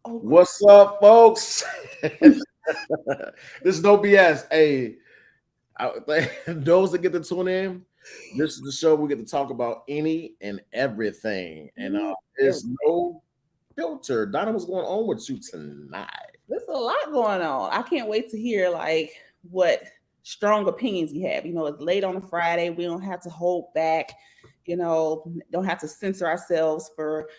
Oh, What's up, folks? This is no BS. Hey, those that get to tune in, this is the show we get to talk about any and everything. And yeah, there's no filter. Donna, what's going on with you tonight? there's a lot going on. I can't wait to hear like what strong opinions you have. It's late on a Friday. We don't have to hold back. Don't have to censor ourselves for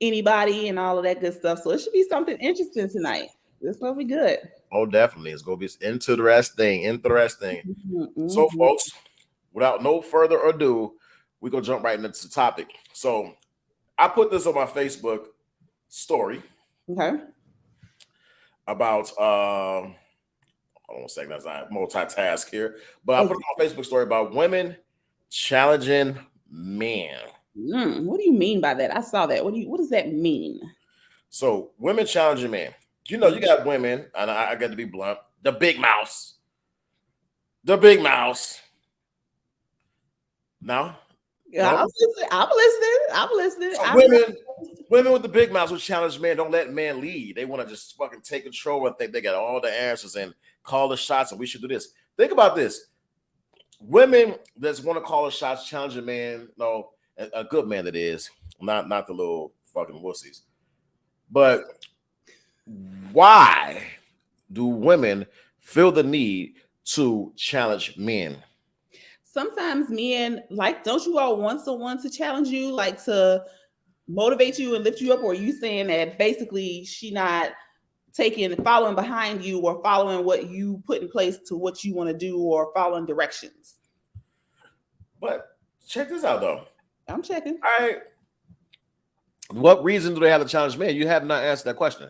anybody and all of that good stuff. So it should be something interesting tonight. This will be good. Oh, definitely. It's going to be interesting. Interesting. So, Mhm. folks, without no further ado, we're going to jump right into the topic. So, I put this on my Facebook story Okay. about hold on a second as I multitask here. But I Oh, put it on my Facebook story about women challenging men. what do you mean by that? I saw that. What does that mean? So women challenging men. You know, you got women, and I got to be blunt, the big mouse. The big mouse. No, Yeah, no. I'm listening. I'm listening. I'm listening. So women with the big mouths who challenge men don't let men lead. They want to just fucking take control and think they got all the answers and call the shots and we should do this. Think about this. Women that want to call the shots, challenge a man, no, a good man that is, not the little fucking wussies. But why do women feel the need to challenge men? Sometimes men like, don't you all want someone to challenge you, like to motivate you and lift you up? Or are you saying that basically she not following behind you or following what you put in place to what you want to do or following directions? But check this out though. I'm checking. All right. What reason do they have to challenge men? You have not answered that question.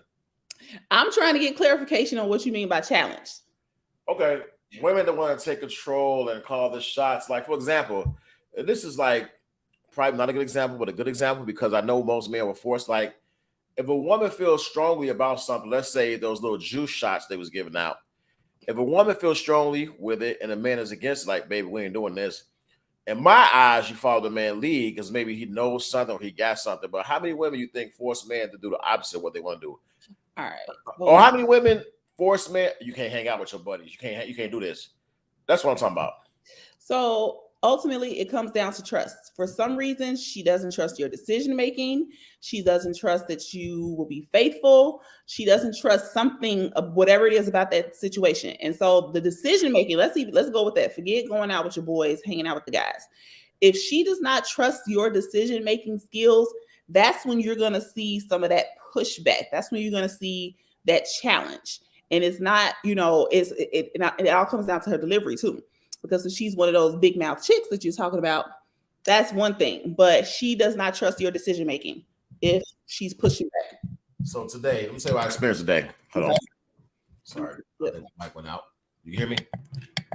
I'm trying to get clarification on what you mean by challenge. Okay, women that want to take control and call the shots. Like, for example, this is like probably not a good example, but a good example because I know most men were forced. Like, if a woman feels strongly about something, let's say those little juice shots they was giving out. If a woman feels strongly with it and a man is against it, like, baby, we ain't doing this. In my eyes, you follow the man lead because maybe he knows something or he got something. But how many women you think force men to do the opposite of what they want to do? All right. Or Well, how many women force men? You can't hang out with your buddies. You can't do this. That's what I'm talking about. so ultimately, it comes down to trust. For some reason, she doesn't trust your decision making. She doesn't trust that you will be faithful. She doesn't trust something of whatever it is about that situation. And so the decision making, let's go with that. Forget going out with your boys, hanging out with the guys. If she does not trust your decision making skills, that's when you're going to see some of that pushback. That's when you're going to see that challenge. And it's not, it all comes down to her delivery too, because if she's one of those big mouth chicks that you're talking about, that's one thing. But she does not trust your decision making if she's pushing back. So today, let me tell you what I experienced today. Hold on. Okay. Sorry, I Good. think the mic went out. You hear me?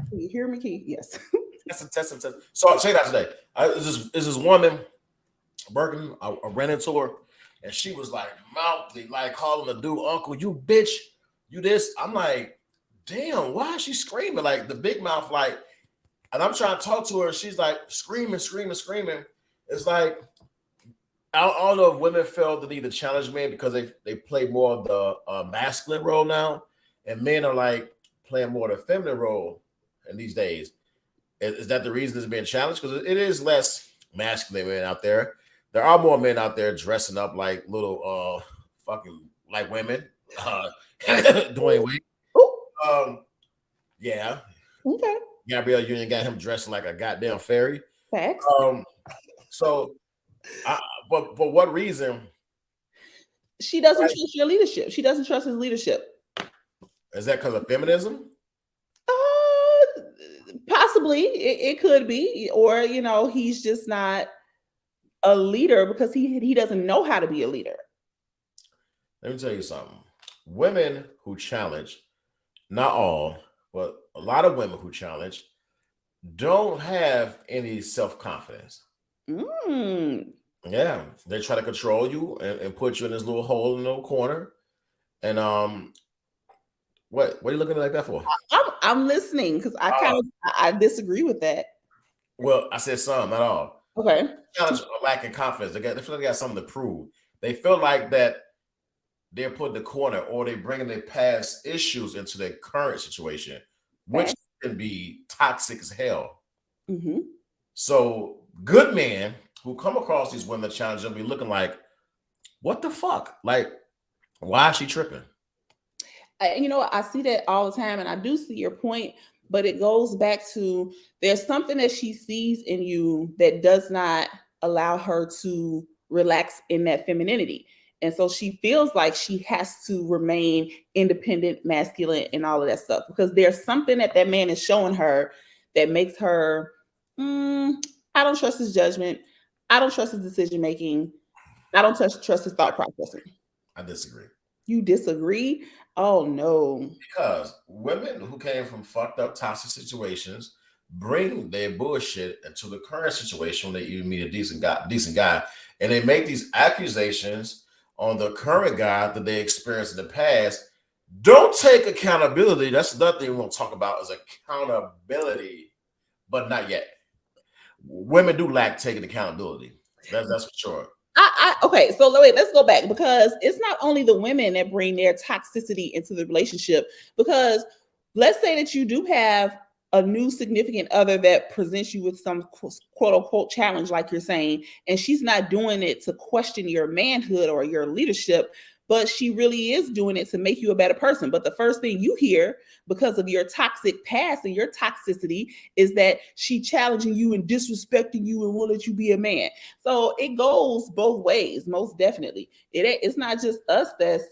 Can you hear me, Keith? Yes. Test. So I'll say that today. This woman, Birkin, I ran into her, and she was like mouthy, like calling the dude uncle, you bitch, you this. I'm like, damn, why is she screaming? Like the big mouth, like, and I'm trying to talk to her, she's like screaming. It's like I don't know if women feel the need to challenge men because they play more of the masculine role now, and men are like playing more of the feminine role in these days. Is that the reason it's being challenged? Because it is less masculine men out there. There are more men out there dressing up like little fucking like women. Dwayne Wade. Oh, Yeah. okay. Gabrielle Union got him dressing like a goddamn fairy. Facts. Um, so but for what reason? She doesn't Right? trust your leadership. She doesn't trust his leadership. Is that because of feminism? Possibly, it could be, or he's just not a leader because he doesn't know how to be a leader. Let me tell you something. Women who challenge, not all, but a lot of women who challenge don't have any self-confidence. Mm. Yeah. They try to control you and put you in this little hole in the little corner. And what are you looking at like that for? I'm listening because Uh, I disagree with that. well, I said some, not all. Okay. Challenge a lack of confidence. They feel like they got something to prove. They feel like that they're put in the corner or they bringing their past issues into their current situation, which Facts. can be toxic as hell. Mm-hmm. So good men who come across these women challenge them be looking like, what the fuck? Like, why is she tripping? You know, I see that all the time, and I do see your point, but it goes back to there's something that she sees in you that does not allow her to relax in that femininity. And so she feels like she has to remain independent, masculine, and all of that stuff because there's something that that man is showing her that makes her, I don't trust his judgment. I don't trust his decision making. I don't trust his thought processing. I disagree. You disagree? Oh no. Because women who came from fucked up toxic situations bring their bullshit into the current situation when they even meet a decent guy, and they make these accusations on the current guy that they experienced in the past. Don't take accountability. That's another thing we want to talk about is accountability, but not yet. Women do lack taking accountability. That's for sure. Okay, so wait, let's go back because it's not only the women that bring their toxicity into the relationship. Because let's say that you do have a new significant other that presents you with some quote unquote challenge, like you're saying, and she's not doing it to question your manhood or your leadership, but she really is doing it to make you a better person. But the first thing you hear because of your toxic past and your toxicity is that she challenging you and disrespecting you and won't let you be a man. So it goes both ways, most definitely. It's not just us that's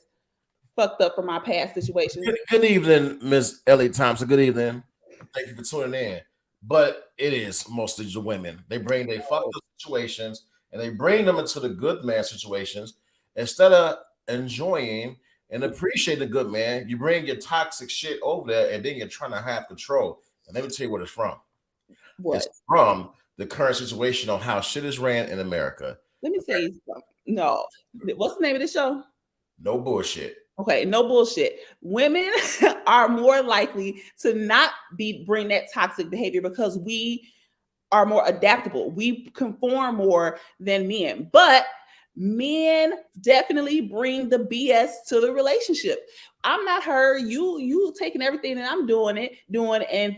fucked up from our past situations. Good evening, Miss Ellie Thompson. Good evening. Thank you for tuning in. But it is mostly the women. They bring their fucked up situations and they bring them into the good man situations instead of enjoying and appreciate the good man. You bring your toxic shit over there and then you're trying to have control. And let me tell you what it's from. What? It's from the current situation on how shit is ran in America. Let me say something. No. What's the name of the show? No bullshit. Okay, no bullshit. Women are more likely to not bring that toxic behavior because we are more adaptable. We conform more than men. But men definitely bring the BS to the relationship. I'm not her. You taking everything that I'm doing, and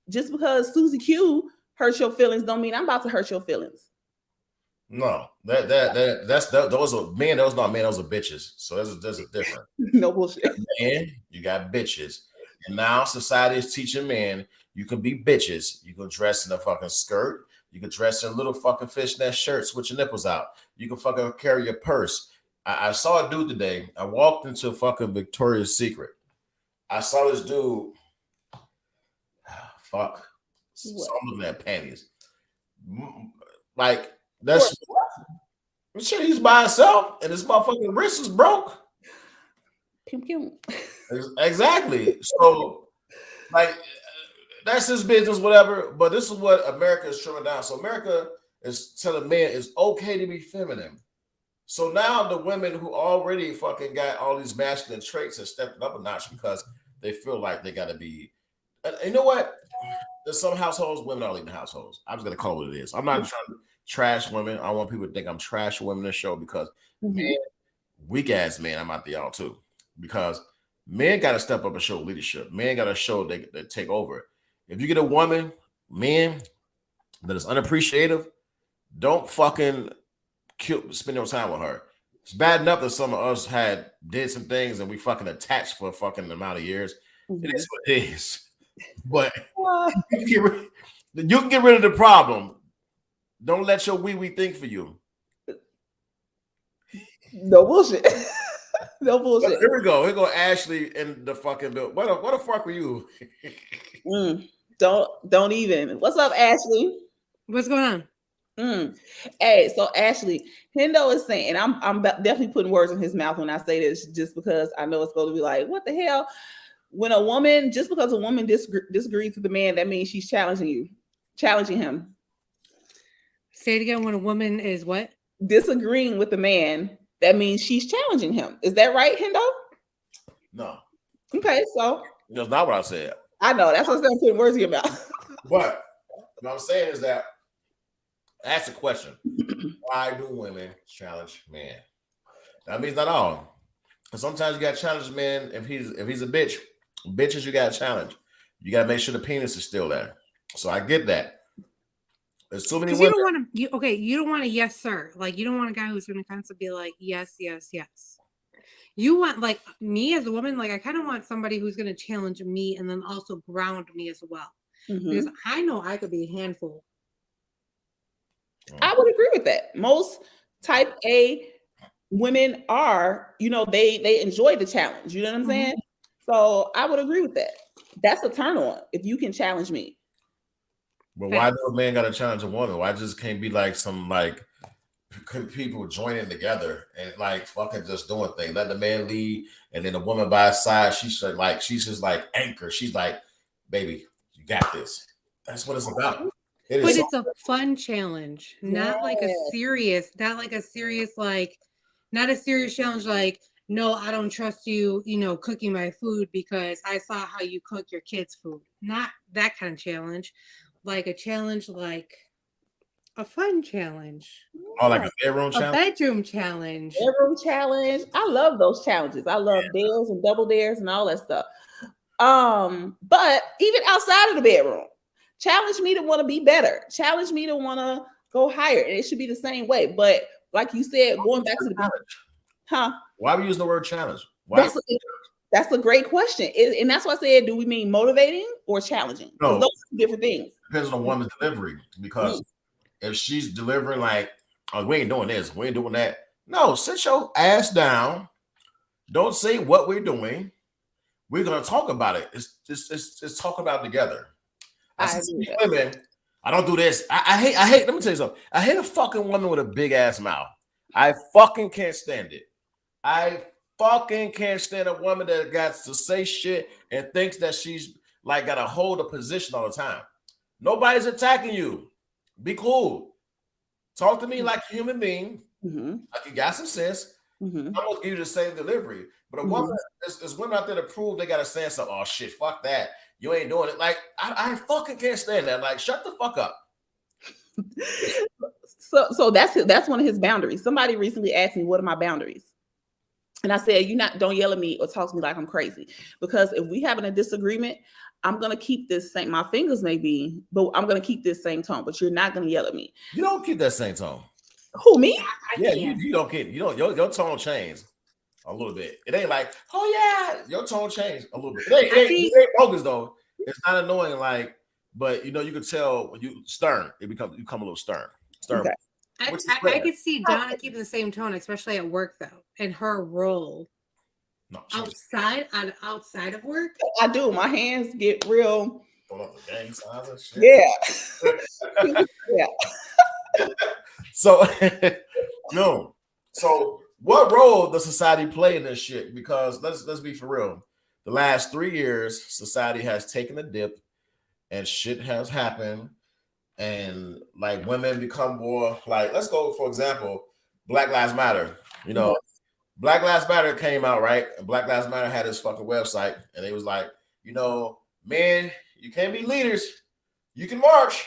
just because Susie Q hurts your feelings don't mean I'm about to hurt your feelings. No, those are men. Those not men. Those are bitches. So there's a difference. No bullshit. Men, you got bitches, and now society is teaching men you can be bitches. You can dress in a fucking skirt. You can dress in little fucking fishnet shirts with your nipples out. You can fucking carry your purse. I saw a dude today. I walked into fucking Victoria's Secret. I saw this dude. Fuck. So I'm looking at panties. Like that's shit. He's by himself, and his motherfucking wrist is broke. Pew, pew. Exactly. So, like, that's his business, whatever. But this is what America is trimming down. So America is telling men it's okay to be feminine. So now the women who already fucking got all these masculine traits have stepped up a notch because they feel like they got to be. And you know what? There's some households, women are leaving households. I'm just gonna call it what it is. I'm not trying to trash women. I don't want people to think I'm trash women in the show because man, weak ass man, I'm out there y'all too. Because men got to step up and show leadership. Men got to show they take over. If you get a woman, man, that is unappreciative, don't fucking spend your time with her. It's bad enough that some of us did some things and we fucking attached for a fucking amount of years. It is what it is. But you can get rid of the problem. Don't let your wee think for you. No bullshit. No bullshit. Here we go. Here go Ashley in the fucking bill. What the fuck were you? Don't even. What's up, Ashley? What's going on? Hey, so Ashley, Hendo is saying, and I'm definitely putting words in his mouth when I say this, just because I know it's going to be like, what the hell? When a woman, just because a woman disagrees with the man, that means she's challenging him. Say it again. When a woman is what? Disagreeing with the man, that means she's challenging him. Is that right, Hendo? No. Okay, so that's not what I said. I know that's what I'm putting words in your mouth. But what I'm saying is that ask the question: why do women challenge men? That means not all. And sometimes you got to challenge a man if he's a bitch. Bitches, you got to challenge. You got to make sure the penis is still there. So I get that. There's too many Because you women. don't want to. You don't want a yes sir. Like you don't want a guy who's going to constantly be like yes, yes, yes. You want like me as a woman. Like I kind of want somebody who's going to challenge me and then also ground me as well. Mhm. Because I know I could be a handful. I would agree with that. Most type A women are, they enjoy the challenge. You know what I'm saying? So I would agree with that. That's a turn on if you can challenge me. But why do a man got to challenge a woman? Why just can't be like some like people joining together and like fucking just doing things? Let the man lead, and then the woman by his side, she's just like anchor. She's like, baby, you got this. That's what it's about. But it's a fun challenge, not like a serious, not a serious challenge like, no, I don't trust you, cooking my food because I saw how you cook your kids' food. Not that kind of challenge. Like a challenge, like a fun challenge. Oh, like a bedroom challenge? A bedroom challenge. Bedroom challenge. I love those challenges. I love dares and double dares and all that stuff. But even outside of the bedroom, challenge me to want to be better. Challenge me to want to go higher. And it should be the same way. But like you said, going back to the challenge. Why are we using the word challenge? Why? That's a great question. And that's why I said, do we mean motivating or challenging? No, those are different things. Depends on the woman's delivery. Because if she's delivering like, oh, we ain't doing this, we ain't doing that. No, sit your ass down. Don't say what we're doing. We're gonna talk about it. It's talk about it together. I women, I don't do this. I hate. Let me tell you something. I hate a fucking woman with a big ass mouth. I fucking can't stand it. I fucking can't stand a woman that got to say shit and thinks that she's like got to hold a position all the time. Nobody's attacking you. Be cool. Talk to me like a human being. Like you got some sense. I'm gonna give you the same delivery. But a woman, there's women out there to prove they gotta stand something. Oh shit, fuck that. You ain't doing it. Like I fucking can't stand that. Like shut the fuck up. So that's one of his boundaries. Somebody recently asked me, what are my boundaries? And I said, don't yell at me or talk to me like I'm crazy. Because if we having a disagreement, I'm gonna keep this same, my fingers may be, but I'm gonna keep this same tone, but you're not gonna yell at me. You don't keep that same tone. Who, me? Yeah, you don't get, your tone changed a little bit. It ain't like, oh yeah, your tone changed a little bit. It ain't bogus though. It's not annoying, like, but you can tell when you stern, you become a little stern. Okay. I could see Donna keeping the same tone, especially at work though, in her role. No, outside of work, I do. My hands get real. Gang signs and shit. Yeah. Yeah. So, no. So, what role does society play in this shit? Because let's be for real. The last 3 years, society has taken a dip, and shit has happened, and like women become more like. Let's go for example, Black Lives Matter. Black Lives Matter came out, right? And Black Lives Matter had this fucking website, and it was like, men, you can't be leaders. You can march,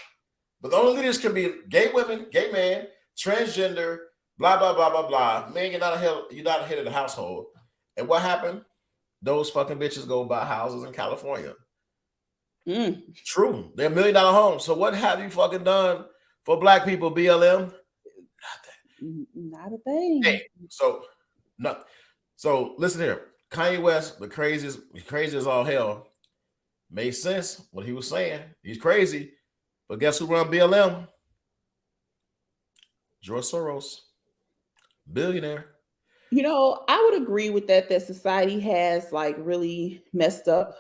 but the only leaders can be gay women, gay men, transgender, blah, blah, blah, blah, blah. Man, you're not a head of the household. And what happened? Those fucking bitches go buy houses in California. True. They're $1 million homes. So what have you fucking done for black people, BLM? Nothing. Not a thing. Hey, So listen here. Kanye West, the craziest as all hell, made sense what he was saying. He's crazy. But guess who run BLM? George Soros. Billionaire. I would agree with that society has like really messed up,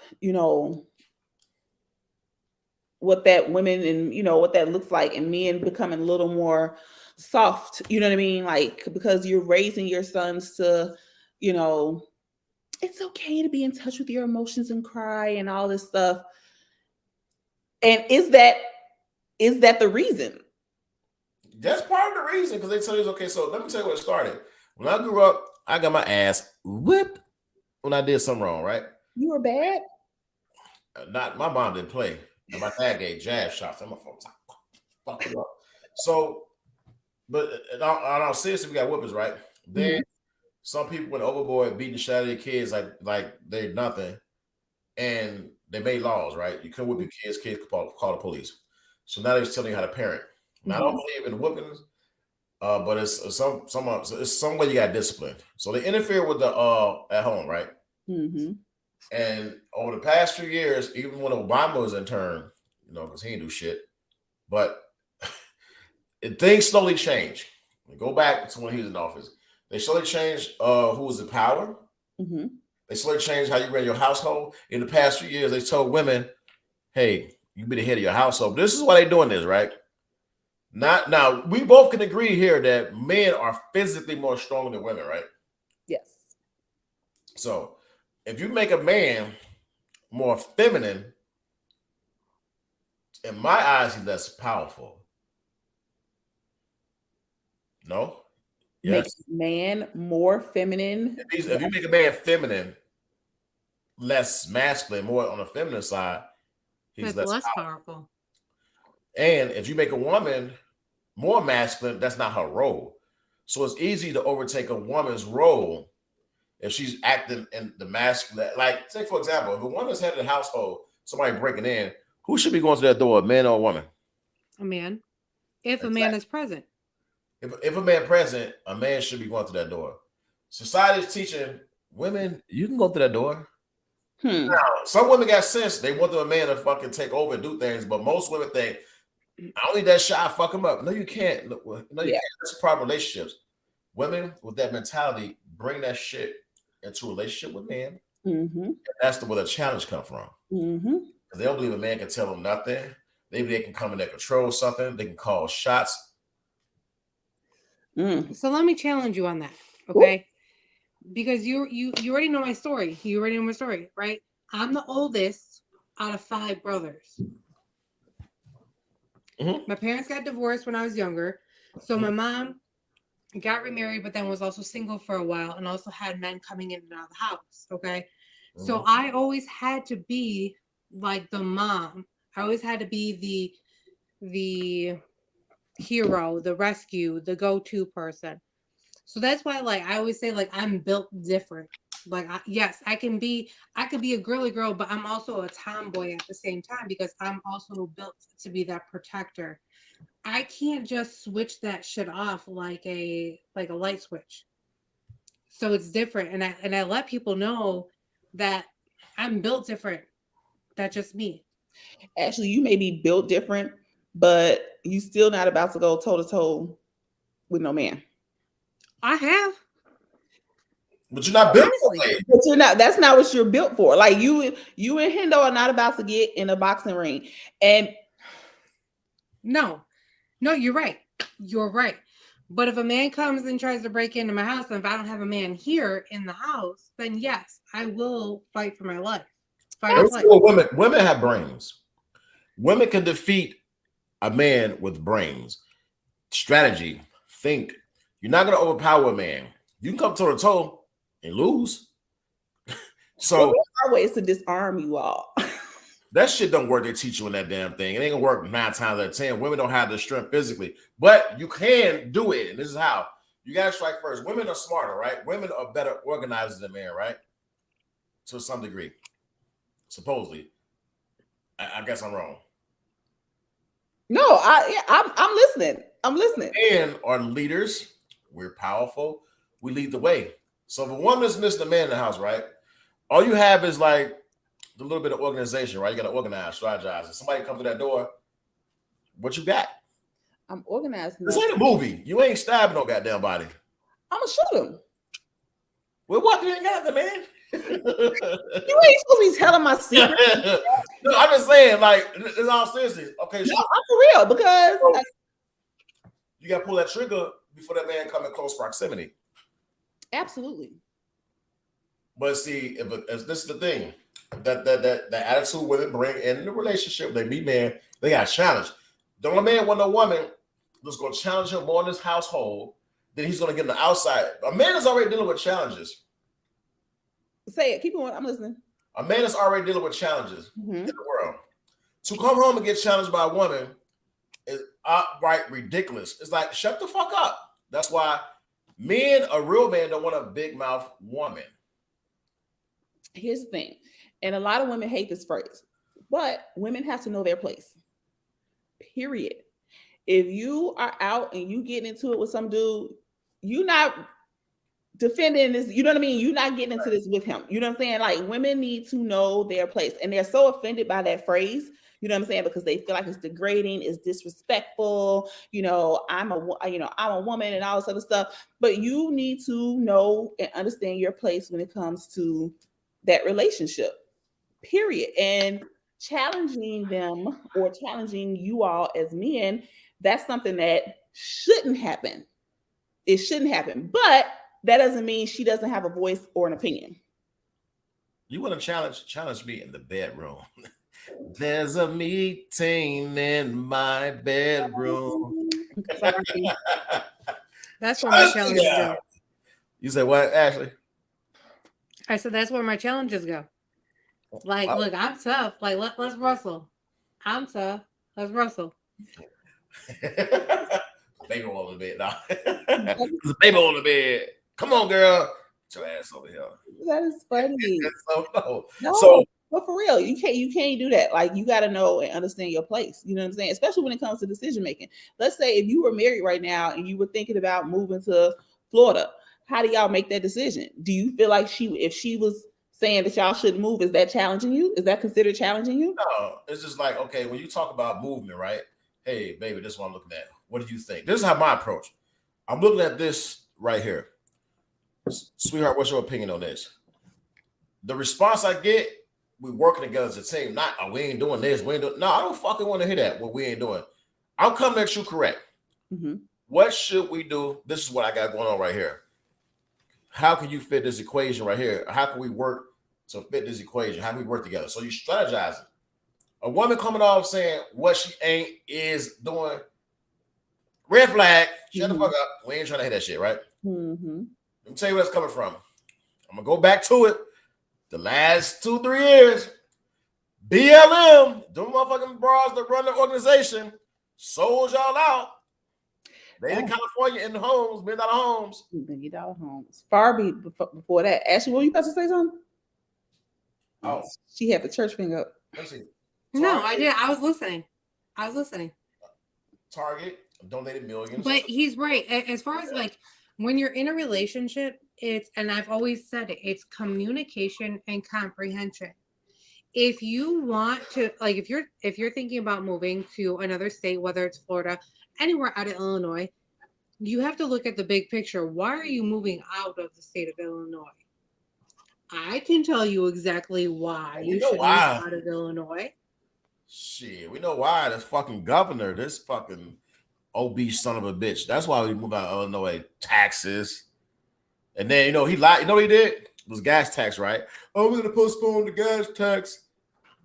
what that women and, what that looks like, and men becoming a little more soft, you know what I mean? Like, because you're raising your sons to, it's okay to be in touch with your emotions and cry and all this stuff. And is that the reason? That's part of the reason, because they tell you, okay, so let me tell you what it started. When I grew up, I got my ass whipped when I did something wrong, right? You were bad? Not my mom didn't play. And my dad gave jab shots. I'm a fuck you up. So, but in all seriously, we got whippers, right? Then some people went overboard beating the shit out of their kids like they're nothing, and they made laws, right? You couldn't whip your kids could call the police. So now they're telling you how to parent. Now, I don't believe in whoopings, but it's some way you got discipline. So they interfere with the at home, right? Mm-hmm. And over the past few years, even when Obama was in turn, because he didn't do shit, but things slowly change. Go back to when he was in office. They slowly changed who was in power. Mm-hmm. They slowly changed how you ran your household. In the past few years, they told women, hey, you be the head of your household. This is why they're doing this, right? Now, we both can agree here that men are physically more strong than women, right? Yes. So if you make a man more feminine, in my eyes, he's less powerful. No? Make Yes. man more feminine. If you make a man feminine, less masculine, more on the feminine side, he's That's less less powerful. powerful. And if you make a woman more masculine, that's not her role. So it's easy to overtake a woman's role if she's acting in the masculine. Like, take for example, if a woman's head of the household, somebody breaking in, who should be going to that door, a man or a woman? A man. If a man is present. If a man present, a man should be going to that door. Society is teaching women, you can go through that door. Now, some women got sense. They want a man to fucking take over and do things, but most women think, I don't need that shot, fuck him up. No, you can't. No, you can't. That's problem relationships. Women with that mentality bring that shit into a relationship with men. Mm-hmm. And that's where the challenge come from. Mm-hmm. Because they don't believe a man can tell them nothing. Maybe they can come in and control something. They can call shots. So let me challenge you on that, okay? Because you already know my story. You already know my story, right? I'm the oldest out of 5 brothers. My parents got divorced when I was younger. So my mom got remarried, but then was also single for a while and also had men coming in and out of the house, okay? So I always had to be like the mom. I always had to be the hero, the rescue, the go-to person. So that's why, like, I always say, like, I'm built different. Like, yes, I could be a girly girl, but I'm also a tomboy at the same time because I'm also built to be that protector. I can't just switch that shit off like a light switch. So it's different, and I let people know that I'm built different. That's just me. Actually, you may be built different, but you still not about to go toe to toe with no man. I have. But you're not built for Honestly. it. But you're not. That's not what you're built for. Like you and Hendo are not about to get in a boxing ring. And No, you're right. You're right. But if a man comes and tries to break into my house, and if I don't have a man here in the house, then yes, I will fight for my life. Fight or flight. Women have brains. Women can defeat a man with brains, strategy, think. You're not going to overpower a man. You can come toe to toe and lose. So there are ways to disarm you all. that shit don't work. They teach you in that damn thing. It ain't gonna work 9 times out of 10. Women don't have the strength physically, but you can do it. And this is how you gotta strike first. Women are smarter, right? Women are better organizers than men, right? To some degree, supposedly. I guess I'm wrong. No, I'm listening. I'm listening. Men are leaders. We're powerful. We lead the way. So if a woman's missing a man in the house, right? All you have is like a little bit of organization, right? You got to organize, strategize. If somebody comes to that door, what you got? I'm organizing. This ain't a movie. You ain't stabbing no goddamn body. I'm gonna shoot him. Well, what? You ain't got the man. You ain't supposed to be telling my secret. No, I'm just saying, like, in all seriousness. Okay, no, I'm for real because you got to pull that trigger before that man come in close proximity. Absolutely. But see, if this is the thing, that attitude women bring in the relationship, they meet man, they got challenged. Don't a man want no woman that's going to challenge him more in his household than he's going to get on the outside. A man is already dealing with challenges. Say it. Keep going. I'm listening. A man is already dealing with challenges in the world. To come home and get challenged by a woman is outright ridiculous. It's like, shut the fuck up. That's why Men, a real man, don't want a big mouth woman. Here's the thing, and a lot of women hate this phrase, but women have to know their place. Period. If you are out and you getting into it with some dude, you not defending this, you know what I mean? You're not getting into this with him. You know what I'm saying? Like, women need to know their place, and they're so offended by that phrase. You know what I'm saying? Because they feel like it's degrading, it's disrespectful. I'm a woman and all this other stuff. But you need to know and understand your place when it comes to that relationship. Period. And challenging them or challenging you all as men, that's something that shouldn't happen. It shouldn't happen. But that doesn't mean she doesn't have a voice or an opinion. You want to challenge me in the bedroom. There's a meeting in my bedroom. That's where my challenges go. You said what, Ashley? I said that's where my challenges go. Like, look, I'm tough. Like, let's wrestle. I'm tough. Let's wrestle. Baby on the bed now. There's a baby on the bed. Come on, girl. Get your ass over here. That is funny. So, but for real, you can't do that. Like, you got to know and understand your place. You know what I'm saying? Especially when it comes to decision making. Let's say if you were married right now and you were thinking about moving to Florida, how do y'all make that decision? Do you feel like if she was saying that y'all shouldn't move, is that challenging you? Is that considered challenging you? No, it's just like, okay, when you talk about movement, right? Hey, baby, this is what I'm looking at. What do you think? This is how my approach. I'm looking at this right here. Sweetheart, what's your opinion on this? The response I get, we working together as a team. Not, oh, we ain't doing this. We ain't doing. No, I don't fucking want to hear that. What we ain't doing. I'm coming at you correct. Mm-hmm. What should we do? This is what I got going on right here. How can you fit this equation right here? How can we work to fit this equation? How can we work together? So you strategizing. A woman coming off saying what she ain't is doing. Red flag. Shut the fuck up. We ain't trying to hear that shit, right? Mm-hmm. Let me tell you where that's coming from. I'm gonna go back to it. The last 2-3 years, BLM, them motherfucking bras that run the organization, sold y'all out. They in California in the homes, $1 million homes. $1 million homes. Far before that. Ashley, were you about to say something? Oh, she had the church finger up. Let's see. No, I did. I was listening. Target donated millions. But he's right. As far as like when you're in a relationship, and I've always said it, it's communication and comprehension. If you want to, like, if you're thinking about moving to another state, whether it's Florida, anywhere out of Illinois, you have to look at the big picture. Why are you moving out of the state of Illinois? I can tell you exactly why you should move out of Illinois. Shit, we know why. This fucking governor, this fucking obese son of a bitch. That's why we moved out of Illinois. Taxes. And then, he lied. You know what he did? It was gas tax, right? Oh, we're going to postpone the gas tax.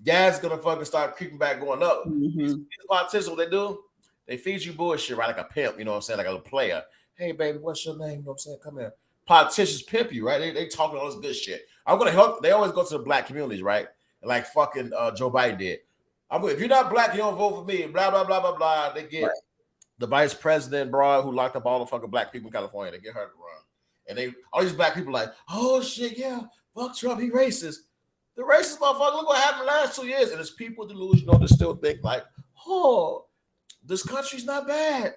Gas is going to fucking start creeping back, going up. Mm-hmm. These politicians, what they do? They feed you bullshit, right? Like a pimp, you know what I'm saying? Like a player. Hey, baby, what's your name? You know what I'm saying? Come here. Politicians pimp you, right? They talking all this good shit. I'm going to help. They always go to the black communities, right? Like fucking Joe Biden did. If you're not black, you don't vote for me. Blah, blah, blah, blah, blah. They get the vice president, bro, who locked up all the fucking black people in California. They get her to run. And all these black people like, oh, shit, yeah, fuck Trump, he racist. The racist motherfucker, look what happened the last 2 years. And it's people delusional that still think like, oh, this country's not bad.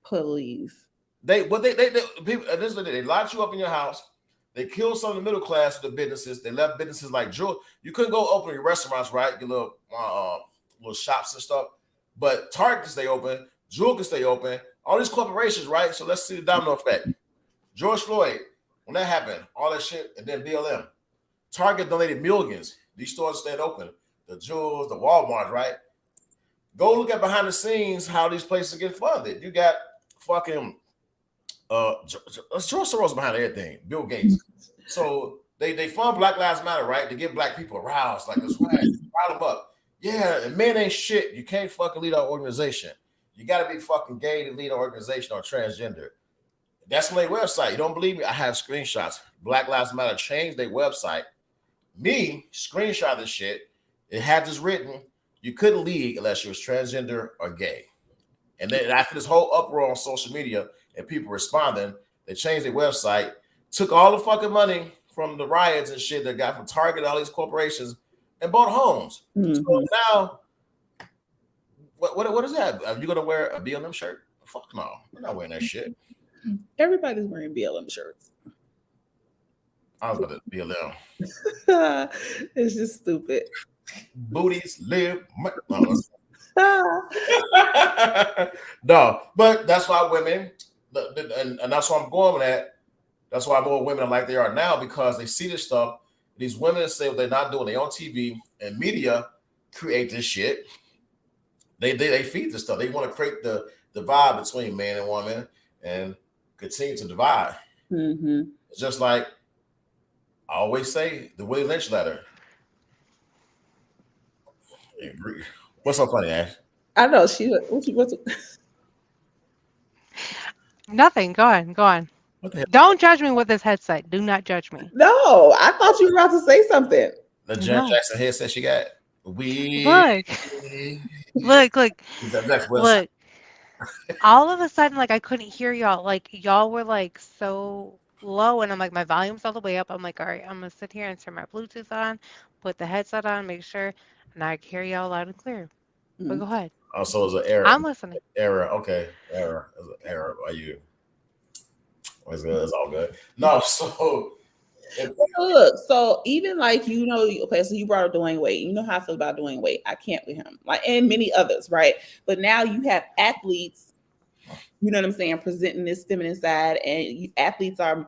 Please. People, they locked you up in your house. They killed some of the middle class with the businesses. They left businesses like Jewel. You couldn't go open your restaurants, right? Your little shops and stuff. But Target can stay open. Jewel can stay open. All these corporations, right? So let's see the domino effect. George Floyd, when that happened, all that shit, and then BLM. Target donated millions. These stores stayed open. The Jewels, the Walmart, right? Go look at behind the scenes how these places get funded. You got fucking George Soros behind everything. Bill Gates. So they fund Black Lives Matter, right? To get black people aroused. Like, that's right. Rile them up. Yeah, and men ain't shit. You can't fucking lead our organization. You got to be fucking gay to lead an organization or transgender. That's on their website. You don't believe me? I have screenshots. Black Lives Matter changed their website. Me, screenshot this shit. It had this written. You couldn't lead unless you was transgender or gay. And then after this whole uproar on social media and people responding, They changed their website, took all the fucking money from the riots and shit that got from Target, all these corporations, and bought homes. So now, what is that? Are you gonna wear a BLM shirt? Fuck no, we're not wearing that shit. Everybody's wearing BLM shirts. I was gonna BLM. It's just stupid. Booties live. No, but that's why women, and that's why I'm going with that. That's why more women are like they are now, because they see this stuff. These women say what they're not doing. They on TV and media create this shit. They feed this stuff. They want to create the divide between man and woman and continue to divide. It's just like I always say, the Willie Lynch letter. What's so funny, Ash? I know what's Nothing. Go on. What the hell? Don't judge me with this headset. Do not judge me. No, I thought you were about to say something. The Janet Jackson headset she got. Look. All of a sudden, like I couldn't hear y'all. Like y'all were like so low, and I'm like, my volume's all the way up. I'm like, all right, I'm gonna sit here and turn my Bluetooth on, put the headset on, make sure, and I hear y'all loud and clear. But go ahead. Oh, so it's an error. I'm listening. Error. Okay. Error. It's an error. Are you? It's good. It's all good. No. So. Look, so even like okay, so you brought up Dwayne Wade. You know how I feel about Dwayne Wade. I can't with him, like, and many others, right? But now you have athletes, you know what I'm saying, presenting this feminine side, and athletes are,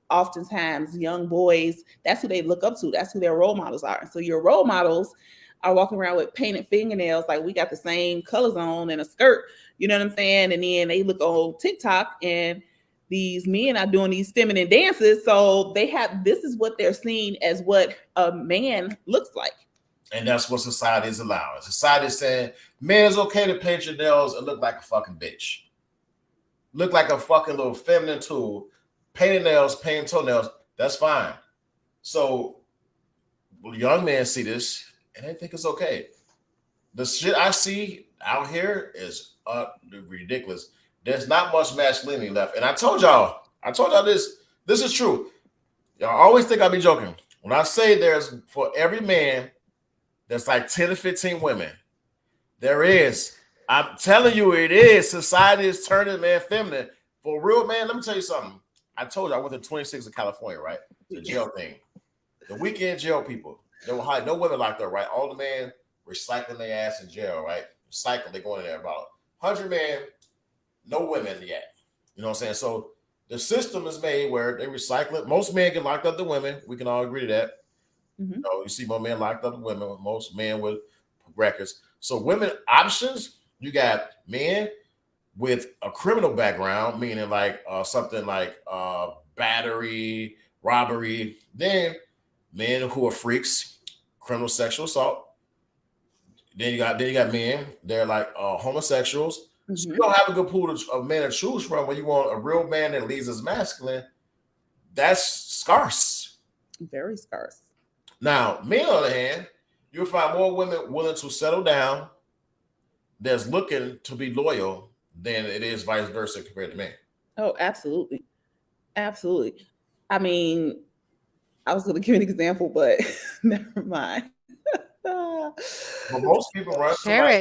oftentimes young boys. That's who they look up to. That's who their role models are. And so your role models are walking around with painted fingernails, like we got the same colors on and a skirt. You know what I'm saying? And then they look on TikTok and these men are doing these feminine dances. So this is what they're seeing as what a man looks like. And that's what society is allowing. Society is saying, man, it's okay to paint your nails and look like a fucking bitch. Look like a fucking little feminine tool. Painting nails, painting toenails, that's fine. So young men see this and they think it's okay. The shit I see out here is ridiculous. There's not much masculinity left. And I told y'all this is true. Y'all always think I be joking. When I say there's, for every man, there's like 10 to 15 women. There is. I'm telling you, it is. Society is turning man feminine. For real, man, let me tell you something. I told you I went to 26 in California, right? The jail thing. The weekend jail people. There were no women locked up, right? All the men recycling their ass in jail, right? Recycling, they're going in there about 100 men. No women yet. You know what I'm saying? So the system is made where they recycle it. Most men get locked up than women. We can all agree to that. You see more men locked up than women. Most men with records. So women options, you got men with a criminal background, meaning like something like battery, robbery. Then men who are freaks, criminal sexual assault. Then you got men, they're like homosexuals. So you don't have a good pool of men to choose from. When you want a real man that leads as masculine, that's scarce. Very scarce. Now, men on the other hand, you'll find more women willing to settle down that's looking to be loyal than it is vice versa compared to men. Oh, absolutely. Absolutely. I mean, I was going to give an example, but never mind. Well, most people run.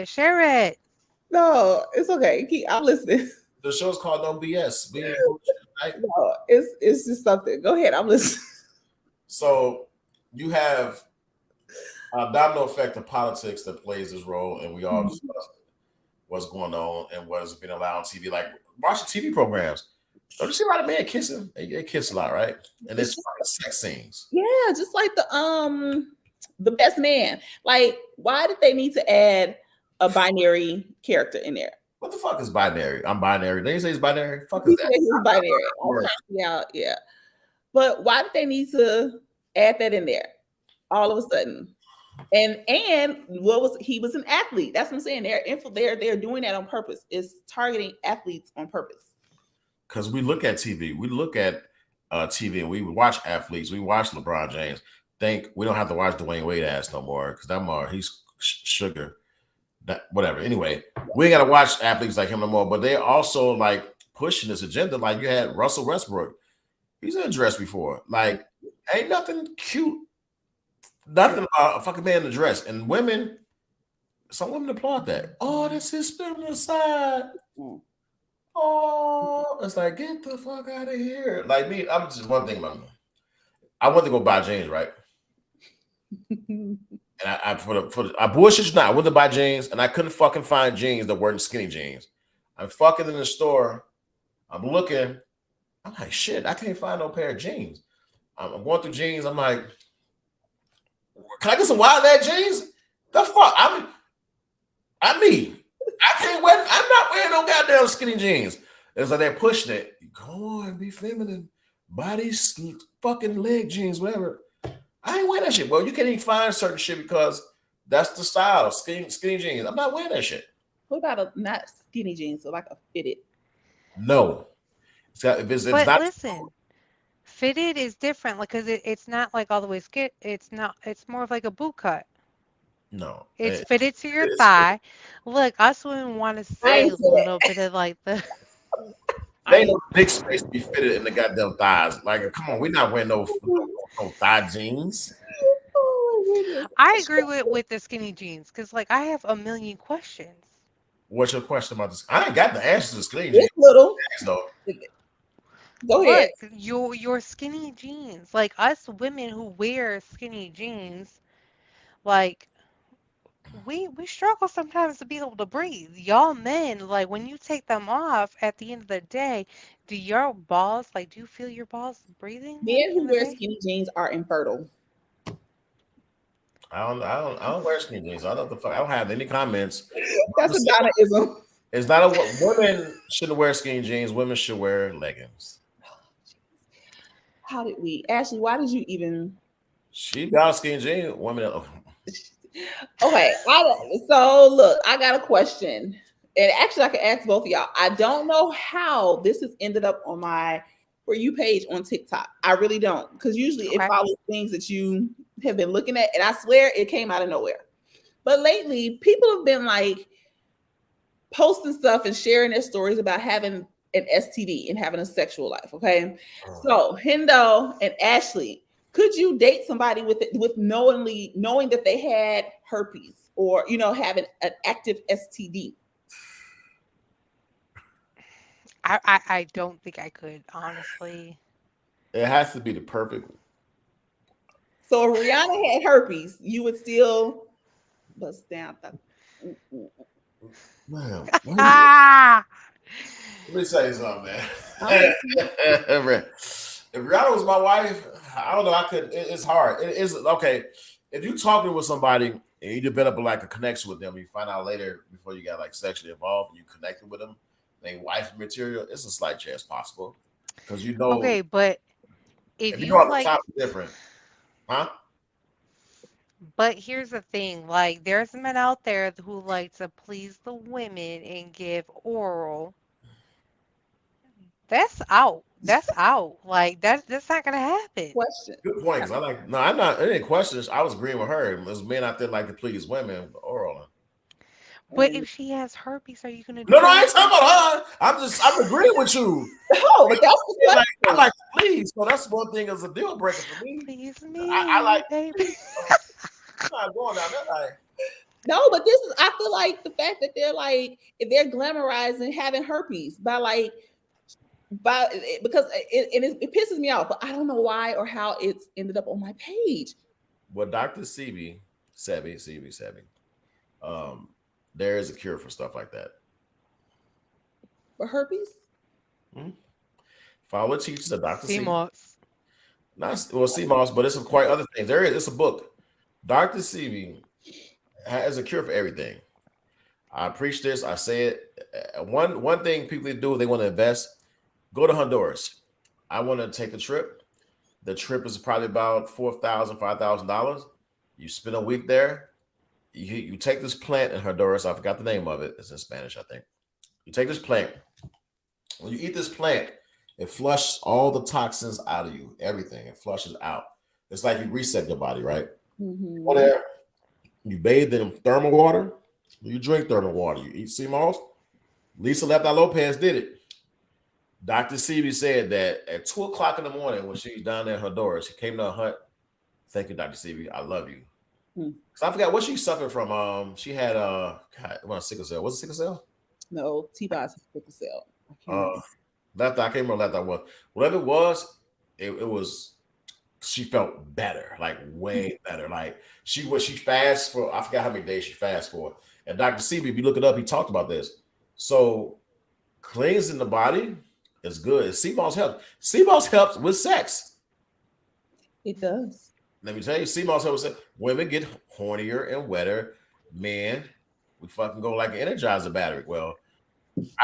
Share it. No, it's okay. I'm listening. The show's called No BS. No, it's just something. Go ahead. I'm listening. So you have a domino effect of politics that plays this role, and we all discussed what's going on and what is being allowed on TV. Like watching TV programs. Don't you see a lot of men kissing? They kiss a lot, right? And it's sex scenes. Yeah, just like the best man. Like, why did they need to add a binary character in there? What the fuck is binary? I'm binary. They say it's binary. Fuck is that? It's binary. Okay. Yeah. But why did they need to add that in there all of a sudden? And he was an athlete. That's what I'm saying. They're doing that on purpose. It's targeting athletes on purpose. Because we look at TV. We look at TV and we watch athletes. We watch LeBron James. Think we don't have to watch Dwayne Wade ass no more because he's sugar. That whatever. Anyway, we ain't gotta watch athletes like him no more. But they're also like pushing this agenda. Like you had Russell Westbrook. He's in a dress before. Like, ain't nothing cute. Nothing about a fucking man in a dress. And women, some women applaud that. Oh, that's his feminine side. Oh, it's like, get the fuck out of here. Like me, I'm just one thing about me. I went to go buy jeans, right? And I bullshit you not. I went to buy jeans and I couldn't fucking find jeans that weren't skinny jeans. I'm fucking in the store. I'm looking. I'm like, shit, I can't find no pair of jeans. I'm going through jeans. I'm like, can I get some Wildcat jeans? The fuck? I can't wear. I'm not wearing no goddamn skinny jeans. It's like they're pushing it. Go on, be feminine. Buy these fucking leg jeans, whatever. I ain't wearing that shit, bro. You can't even find certain shit because that's the style. Skinny jeans. I'm not wearing that shit. What about not skinny jeans, so like a fitted? No. But listen, fitted is different because it's not like all the way skit. It's not. It's more of like a boot cut. No. It's fitted to your thigh. Look, us women want to see a little bit of like the. They ain't no big space to be fitted in the goddamn thighs. Like, come on, we're not wearing no thigh jeans. I agree with the skinny jeans because, like, I have a million questions. What's your question about this? I ain't got the answer to the skinny jeans. It's little. Though. Go ahead. Look, your skinny jeans, like us women who wear skinny jeans, like. We struggle sometimes to be able to breathe. Y'all men, like when you take them off at the end of the day, do your balls, like, do you feel your balls breathing? Men who wear skinny jeans are infertile. I don't wear skinny jeans. I don't know the fuck. I don't have any comments. That's a Donnaism. It's not a women shouldn't wear skinny jeans. Women should wear leggings. How did we, Ashley? Why did you even? She got skinny jeans. Women. Okay, so look, I got a question, and actually, I can ask both of y'all. I don't know how this has ended up on my For You page on TikTok. I really don't, because usually it follows things that you have been looking at, and I swear it came out of nowhere. But lately, people have been like posting stuff and sharing their stories about having an STD and having a sexual life. Okay, so Hendo and Ashley. Could you date somebody with knowing that they had herpes or having an active STD? I don't think I could, honestly. It has to be the perfect. So if Rihanna had herpes, you would still bust down. Man, let me say something, man. If Rihanna was my wife, I don't know. I could. It's hard. It is okay. If you're talking with somebody and you develop like a connection with them, you find out later before you got like sexually involved, and you connected with them, they wife material. It's a slight chance possible because you know. Okay, but if you know like, the top is different, huh? But here's the thing: like, there's men out there who like to please the women and give oral. That's out. That's out. Like that's not gonna happen. Question. Good point. I'm not any questions. I was agreeing with her. There's men out there like to please women oral. But if she has herpes, are you gonna do No, I ain't talking about her. I'm agreeing with you. No, but that's the question. I like to please. So that's one thing as a deal breaker for me. Please me. I like baby. I'm not going down that line. No, but this is. I feel like the fact that they're glamorizing having herpes because it pisses me off, but I don't know why or how it's ended up on my page. Well, Dr. Sebi, there is a cure for stuff like that. For herpes? Follow the teachers of Dr. CMOS. CMOS, but it's quite other things. It's a book. Dr. Sebi has a cure for everything. I preach this. I say it. One thing people do if they want to invest. Go to Honduras. I want to take a trip. The trip is probably about $4,000, $5,000. You spend a week there. You take this plant in Honduras. I forgot the name of it. It's in Spanish, I think. You take this plant. When you eat this plant, it flushes all the toxins out of you. Everything. It flushes out. It's like you reset your body, right? Mm-hmm. Go there. You bathe in thermal water. You drink thermal water. You eat sea moss. Lisa Lopez did it. Dr. Sebi said that at 2 o'clock in the morning when she's down there at her door, she came to her hut. Thank you, Dr. Sebi. I love you. Because I forgot what she suffered from. She had sickle cell. Was it sickle cell? No, T-Bot's sickle cell. I can't remember what that was. Whatever it was, it was. She felt better, like way better. Like she fast for. I forgot how many days she fast for. And Dr. Sebi, if you look it up, he talked about this. So cleansing the body is good. Sea moss helps. Sea moss helps with sex. It does. Let me tell you, sea moss helps. Women get hornier and wetter. Men, we fucking go like an Energizer battery. Well,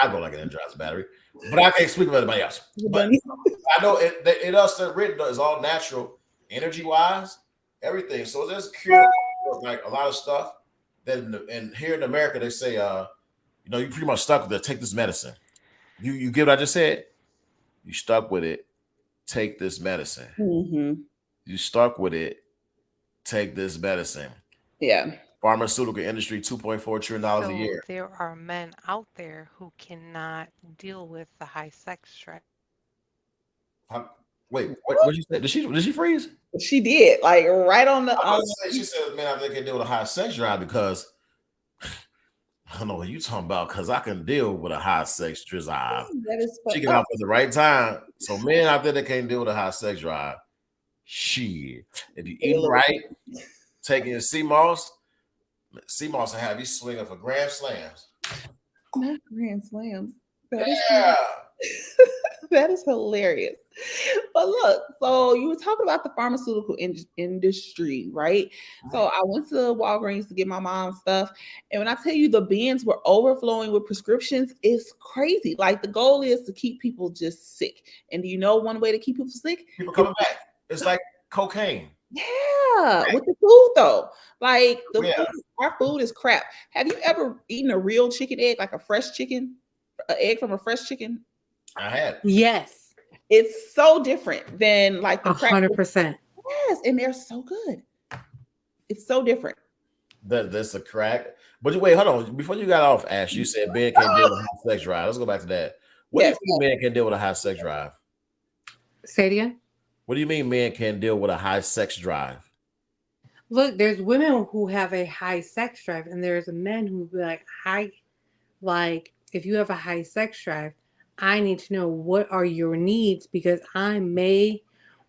I go like an Energizer battery, but I can't speak about anybody else. But I know it us written is all natural, energy wise, everything. So there's cure like a lot of stuff. And here in America, they say, you pretty much stuck with it. Take this medicine. You get what I just said? You stuck with it. Take this medicine. Mm-hmm. You stuck with it. Take this medicine. Yeah. Pharmaceutical industry, $2.4 trillion a year. There are men out there who cannot deal with the high sex drive. Wait, what you said? Did she freeze? She did, like right on the. She said, "Man, I think I can deal with a high sex drive because I don't know what you talking about because I can deal with a high sex drive. That is she get out at the right time. So men out there that can't deal with a high sex drive, shit. If you eat right, taking your sea moss will have you swinging for grand slams. Not grand slams. Yeah. That is hilarious. But look, so you were talking about the pharmaceutical industry, right? So I went to Walgreens to get my mom's stuff. And when I tell you the bins were overflowing with prescriptions, it's crazy. Like the goal is to keep people just sick. And do you know one way to keep people sick? People coming back. It's like cocaine. Yeah, with the food though. Like our food is crap. Have you ever eaten a real chicken egg, like a fresh chicken, an egg from a fresh chicken? I had. Yes. It's so different than like the 100%. Yes, and they're so good. It's so different. That's a crack. But wait, hold on. Before you got off, Ash, you said men can't deal with a high sex drive. Let's go back to that. What do you mean men can deal with a high sex drive? Say it again. What do you mean men can deal with a high sex drive? Look, there's women who have a high sex drive, and there's men who be like, if you have a high sex drive, I need to know what are your needs because I may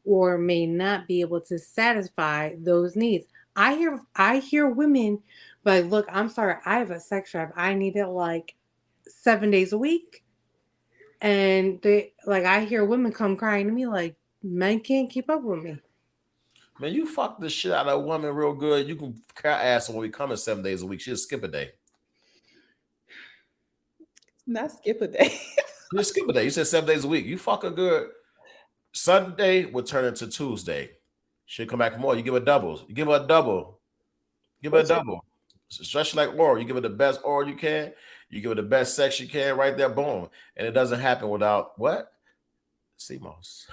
or may not be able to satisfy those needs. I hear women like, look, I'm sorry, I have a sex drive. I need it like 7 days a week. And I hear women come crying to me like, men can't keep up with me. Man, you fuck the shit out of a woman real good. You can ask her when we come in 7 days a week. She'll skip a day. Not skip a day. You skip a day. You said 7 days a week. You fuck her good. Sunday will turn into Tuesday. She'll come back for more. You give her doubles. You give her a double. Give her a double. Especially like oral. You give her the best oral you can. You give her the best sex you can right there. Boom. And it doesn't happen without what? Sea moss.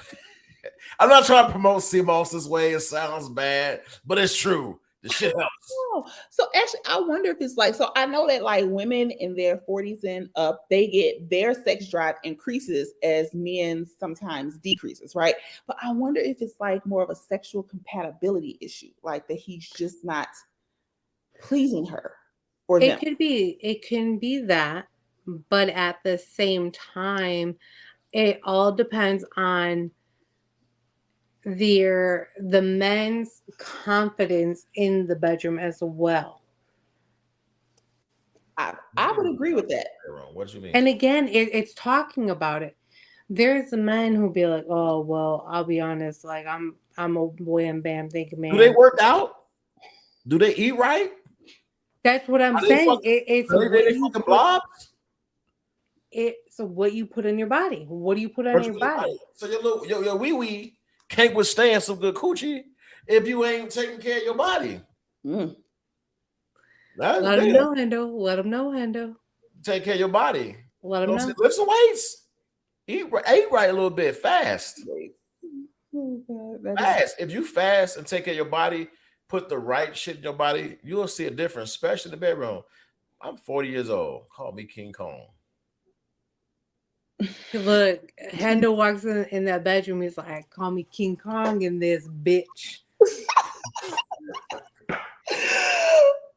I'm not trying to promote sea moss this way. It sounds bad, but it's true. The shit helps. Oh, so actually, I wonder if it's like, so I know that like women in their 40s and up, they get their sex drive increases as men sometimes decreases, right? But I wonder if it's like more of a sexual compatibility issue, like that he's just not pleasing her or them. It can be that, but at the same time, it all depends on the men's confidence in the bedroom as well. I would agree with that. What do you mean? And again, it's talking about it. There's men who be like, oh well, I'll be honest, like I'm a wham bam thinking man. Do they work out? Do they eat right? That's what I'm saying. It's what you put in your body. What do you put on your body? So your wee can't withstand some good coochie if you ain't taking care of your body. Let them know, Hendo. Let them know, Hendo. Take care of your body. Let them know. Lift some weights. Eat right a little bit. Fast. Fast. If you fast and take care of your body, put the right shit in your body, you'll see a difference, especially in the bedroom. I'm 40 years old. Call me King Kong. Look, Hendo walks in that bedroom. He's like, "Call me King Kong in this bitch."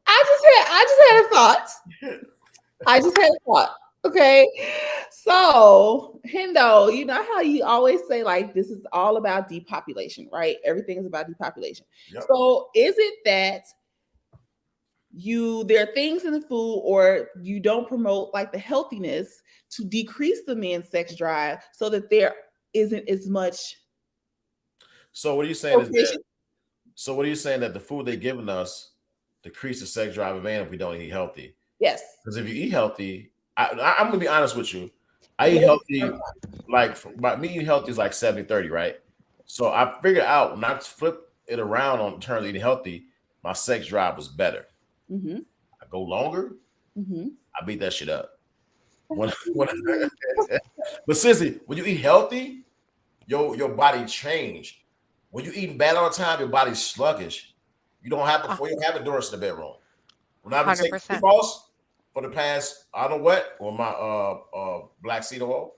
I just had a thought. I just had a thought. Okay. So, Hendo, you know how you always say, like, this is all about depopulation, right? Everything is about depopulation. Yep. So, is it that there are things in the food, or you don't promote like the healthiness to decrease the men's sex drive so that there isn't as much So what are you saying is that? procreation? So what are you saying that the food they're giving us decreases sex drive of man if we don't eat healthy? Yes. Because if you eat healthy, I'm gonna be honest with you. I eat healthy, like me eating healthy is like 70-30, right? So I figured out when I flip it around on terms of eating healthy, my sex drive was better. Mm-hmm. I go longer, Mm-hmm. I beat that shit up. But seriously, when you eat healthy, your body change. When you eating bad all the time, your body's sluggish. You don't have endurance in the bedroom. When I've been taking 100%. balls for the past, I don't know what, or my black seed oil.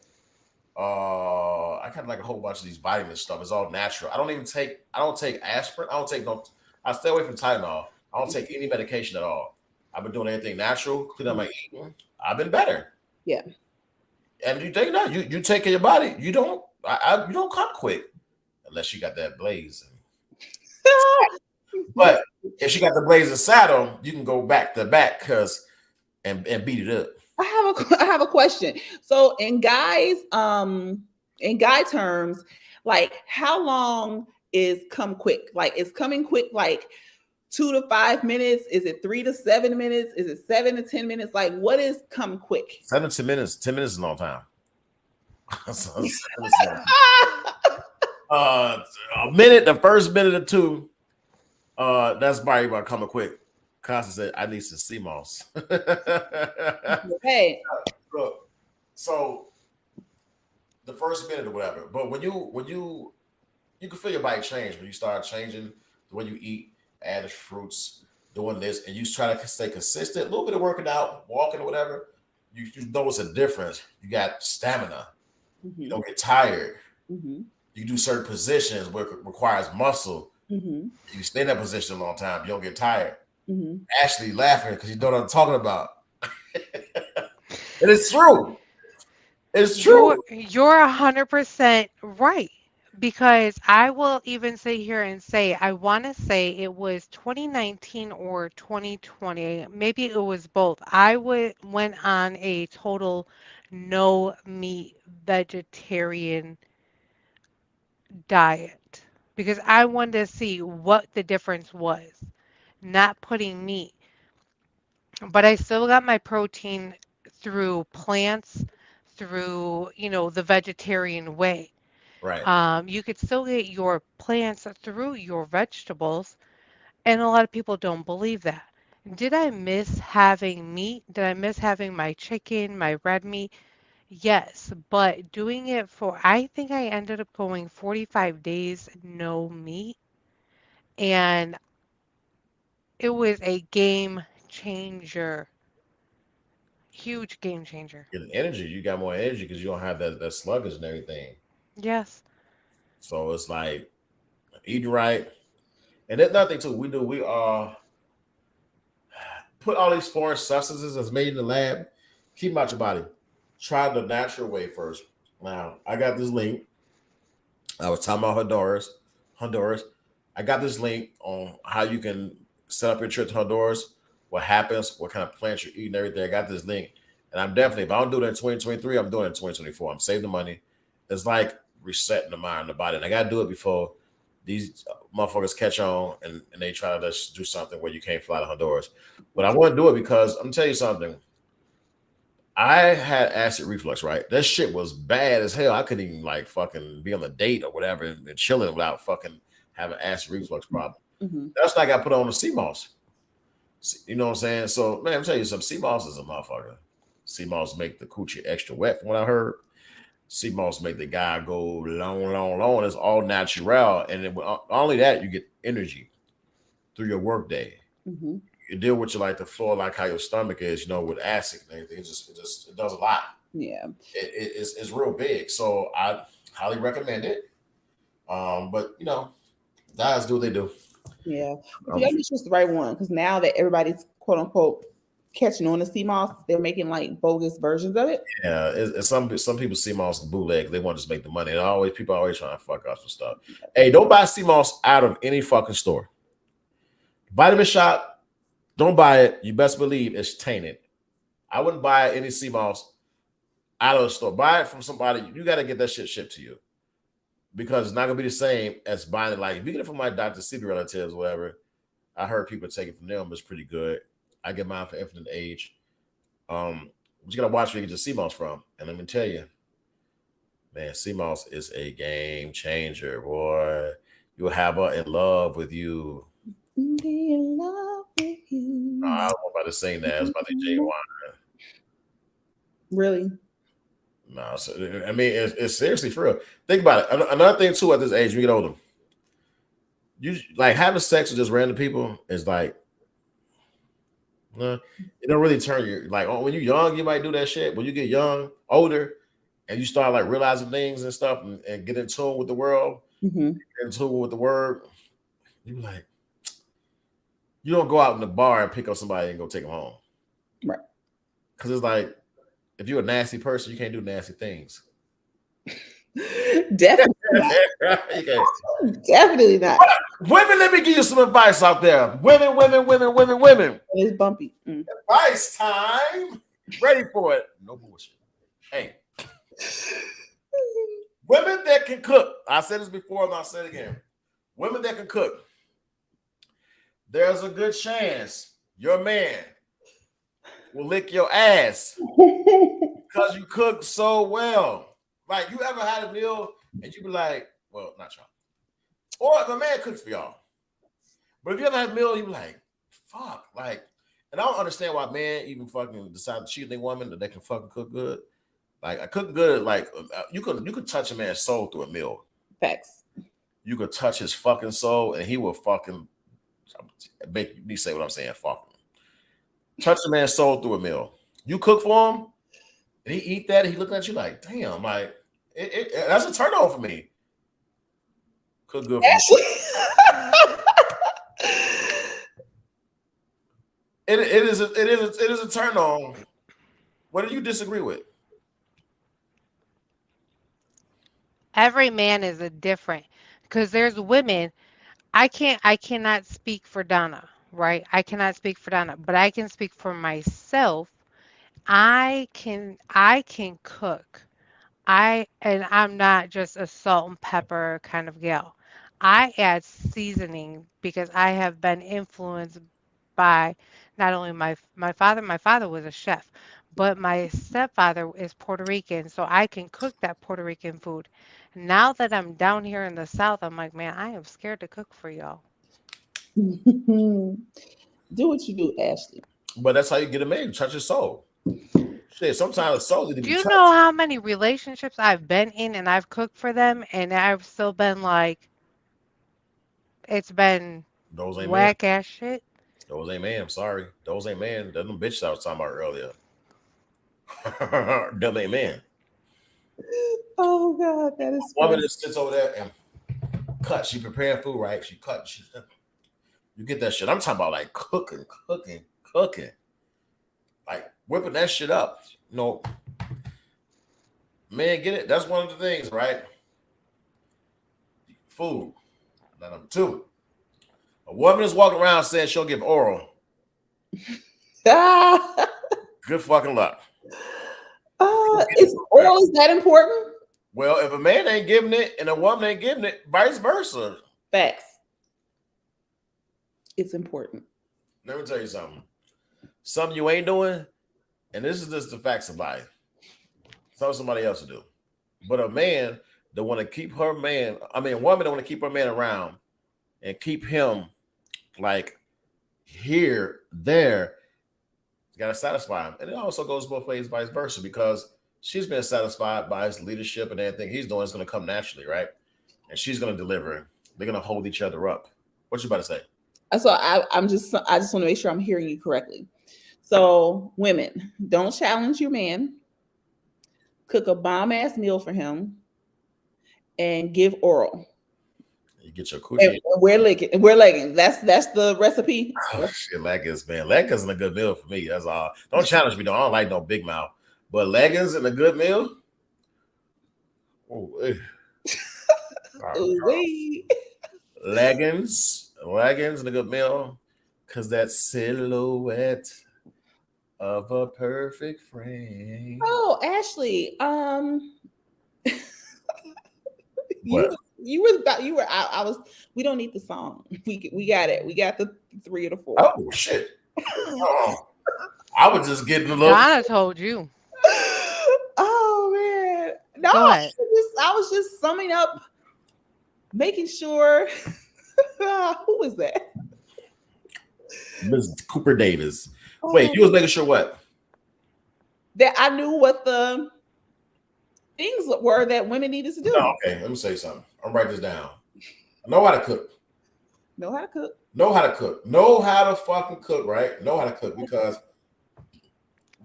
I kind of like a whole bunch of these vitamin stuff. It's all natural. I don't take aspirin. I stay away from Tylenol. I don't take any medication at all. I've been doing everything natural, clean up my eating. I've been better. Yeah. And you take that, you take care of your body. You don't come quick unless you got that blaze. But if she got the blazing saddle, you can go back to back and beat it up. I have a question. So in guy terms, like how long is come quick? Like is coming quick like 2 to 5 minutes? Is it 3 to 7 minutes? Is it 7 to 10 minutes? Like what is come quick? 7 to 10 minutes. 10 minutes is a long time. A minute, the first minute or two. That's probably about coming quick. Constance said, "I need some sea moss." Okay. Look, so the first minute or whatever, but when you can feel your body change when you start changing the way you eat, adding fruits, doing this, and you try to stay consistent. A little bit of working out, walking or whatever, you notice a difference. You got stamina. Mm-hmm. You don't get tired. Mm-hmm. You do certain positions where it requires muscle. Mm-hmm. You stay in that position a long time. You don't get tired. Mm-hmm. Ashley laughing because you know what I'm talking about. And it's true. It's true. You're 100% right. Because I will even sit here and say, I want to say it was 2019 or 2020. Maybe it was both. Went on a total no meat vegetarian diet because I wanted to see what the difference was. Not putting meat, but I still got my protein through plants, through, the vegetarian way. Right. You could still get your plants through your vegetables, and a lot of people don't believe that. Did I miss having meat? Did I miss having my chicken, my red meat? Yes, but doing it I think I ended up going 45 days no meat, and it was a game changer. Huge game changer. Getting energy. You got more energy because you don't have that sluggish and everything. Yes. So it's like eating right. And there's nothing too. We put all these foreign substances that's made in the lab, keep them out your body. Try the natural way first. Now, I got this link. I was talking about Honduras. I got this link on how you can set up your trip to Honduras, what happens, what kind of plants you're eating, everything. I got this link. And I'm definitely, if I don't do it in 2023, I'm doing it in 2024. I'm saving the money. It's like resetting the mind and the body. And I got to do it before these motherfuckers catch on and they try to just do something where you can't fly to Honduras. But I want to do it because I'm going to tell you something. I had acid reflux, right? That shit was bad as hell. I couldn't even like fucking be on a date or whatever and chilling without fucking having acid reflux problem. Mm-hmm. That's why I got put on the sea moss. You know what I'm saying? So, man, I'm telling you something. Sea moss is a motherfucker. Sea moss make the coochie extra wet from what I heard. Sea moss make the guy go long. It's all natural. And then, not only that, you get energy through your work day. Mm-hmm. You deal with your like the floor, like how your stomach is, with acid and everything. It does a lot. Yeah. It's real big. So I highly recommend it. But you know, guys do what they do. Yeah. But Um, you gotta choose the right one because now that everybody's quote unquote catching on to sea moss, they're making like bogus versions of it. yeah, some people see moss bootleg. They want to just make the money. And people are always trying to fuck us and stuff. Hey, don't buy sea moss out of any fucking store. Vitamin Shop, don't buy it. You best believe it's tainted. I wouldn't buy any sea moss out of the store. Buy it from somebody. You got to get that shit shipped to you because it's not gonna be the same as buying it. Like if you get it from my Dr. CB relatives, whatever. I heard people take it from them. It's pretty good. I get mine for Infinite Age. But you gotta watch where you get your sea moss from. And let me tell you, man, sea moss is a game changer, boy. You'll have her in love with you. Be in love with you. No, I don't know about to sing that. It's about the Jay Wine. Really? No, so, I mean, it's seriously for real. Think about it. Another thing too, at this age, when you get older, you like having sex with just random people is like, it don't really turn your like. When you're young, you might do that shit. When you get older, and you start like realizing things and stuff, and get in tune with the world, get in tune with the word, you like, you don't go out in the bar and pick up somebody and go take them home, right? Because it's like, if you're a nasty person, you can't do nasty things. Definitely not. Definitely not. Women, let me give you some advice out there. Women. It's bumpy. Advice time. Ready for it. No bullshit. Hey. Women that can cook. I said this before and I'll say it again. Women that can cook. There's a good chance your man will lick your ass because you cook so well. Like, you ever had a meal and you be like, well, not y'all. Or if a man cooks for y'all. But if you ever had a meal, you be like, fuck. Like, and I don't understand why men even fucking decide to cheat their woman that they can fucking cook good. Like, I cook good, like, you could touch a man's soul through a meal. Facts. You could touch his fucking soul and he will fucking make me say what I'm saying. Fuck him. Touch a man's soul through a meal. You cook for him, and he eat that, and he looking at you like, damn, like, that's a turn on for me. Cook good for me. It is a turn on. What do you disagree with? Every man is a different, because there's women. I cannot speak for Donna, right? I cannot speak for Donna, but I can speak for myself. I can cook. And I'm not just a salt and pepper kind of gal. I add seasoning because I have been influenced by not only my father. My father was a chef, but my stepfather is Puerto Rican, so I can cook that Puerto Rican food. Now that I'm down here in the South, I'm like, man, I am scared to cook for y'all. Do what you do, Ashley. But that's how you get a man. Touch his soul. Shit, sometimes the soul need to be Do you touched. know how many relationships I've been in and I've cooked for them and I've still been like, it's been Those ain't man. whack ass shit? Those ain't man. I'm sorry. Those ain't man. That's them bitches I was talking about earlier. Them ain't man. Oh God, that is Woman that sits over there and cut. She preparing food, right? She cut. You get that shit. I'm talking about like cooking. Like whipping that shit up. You know, man, get it. That's one of the things, right? Food. Now, number two, a woman is walking around saying she'll give oral. Good fucking luck. Is oral that important? Well, if a man ain't giving it and a woman ain't giving it, vice versa. Facts. It's important. Let me tell you something. Something you ain't doing, and this is just the facts of life. Tell somebody else to do. But a man that want to keep a woman that want to keep her man around and keep him like here, there, you got to satisfy him. And it also goes both ways, vice versa, because she's been satisfied by his leadership and everything he's doing is going to come naturally, right? And she's going to deliver. They're going to hold each other up. What you about to say? So I just want to make sure I'm hearing you correctly. So women, don't challenge your man. cook a bomb ass meal for him, and give oral. You get your And coochie. wear leggings. Wear leggings. That's the recipe. Oh, shit, leggings, man. Leggings and a good meal for me. That's all. Don't challenge me though. I don't like no big mouth. But leggings and a good meal. Oh, Ooh-wee. leggings and a good meal. Cause that silhouette of a perfect frame. Oh, Ashley. What? You was about you were I was we don't need the song. We got it. We got the 3 or the 4. Oh shit. Oh, I was just getting a little. Donna told you. Oh man. No, Go ahead. I was just summing up, making sure. Who was that? Ms. Cooper Davis. Wait, you was making sure what? That I knew what the things were that women needed to do. Oh, okay, let me say something. I'm write this down. Know how to cook. Know how to cook. Know how to cook. Know how to fucking cook, right? Know how to cook because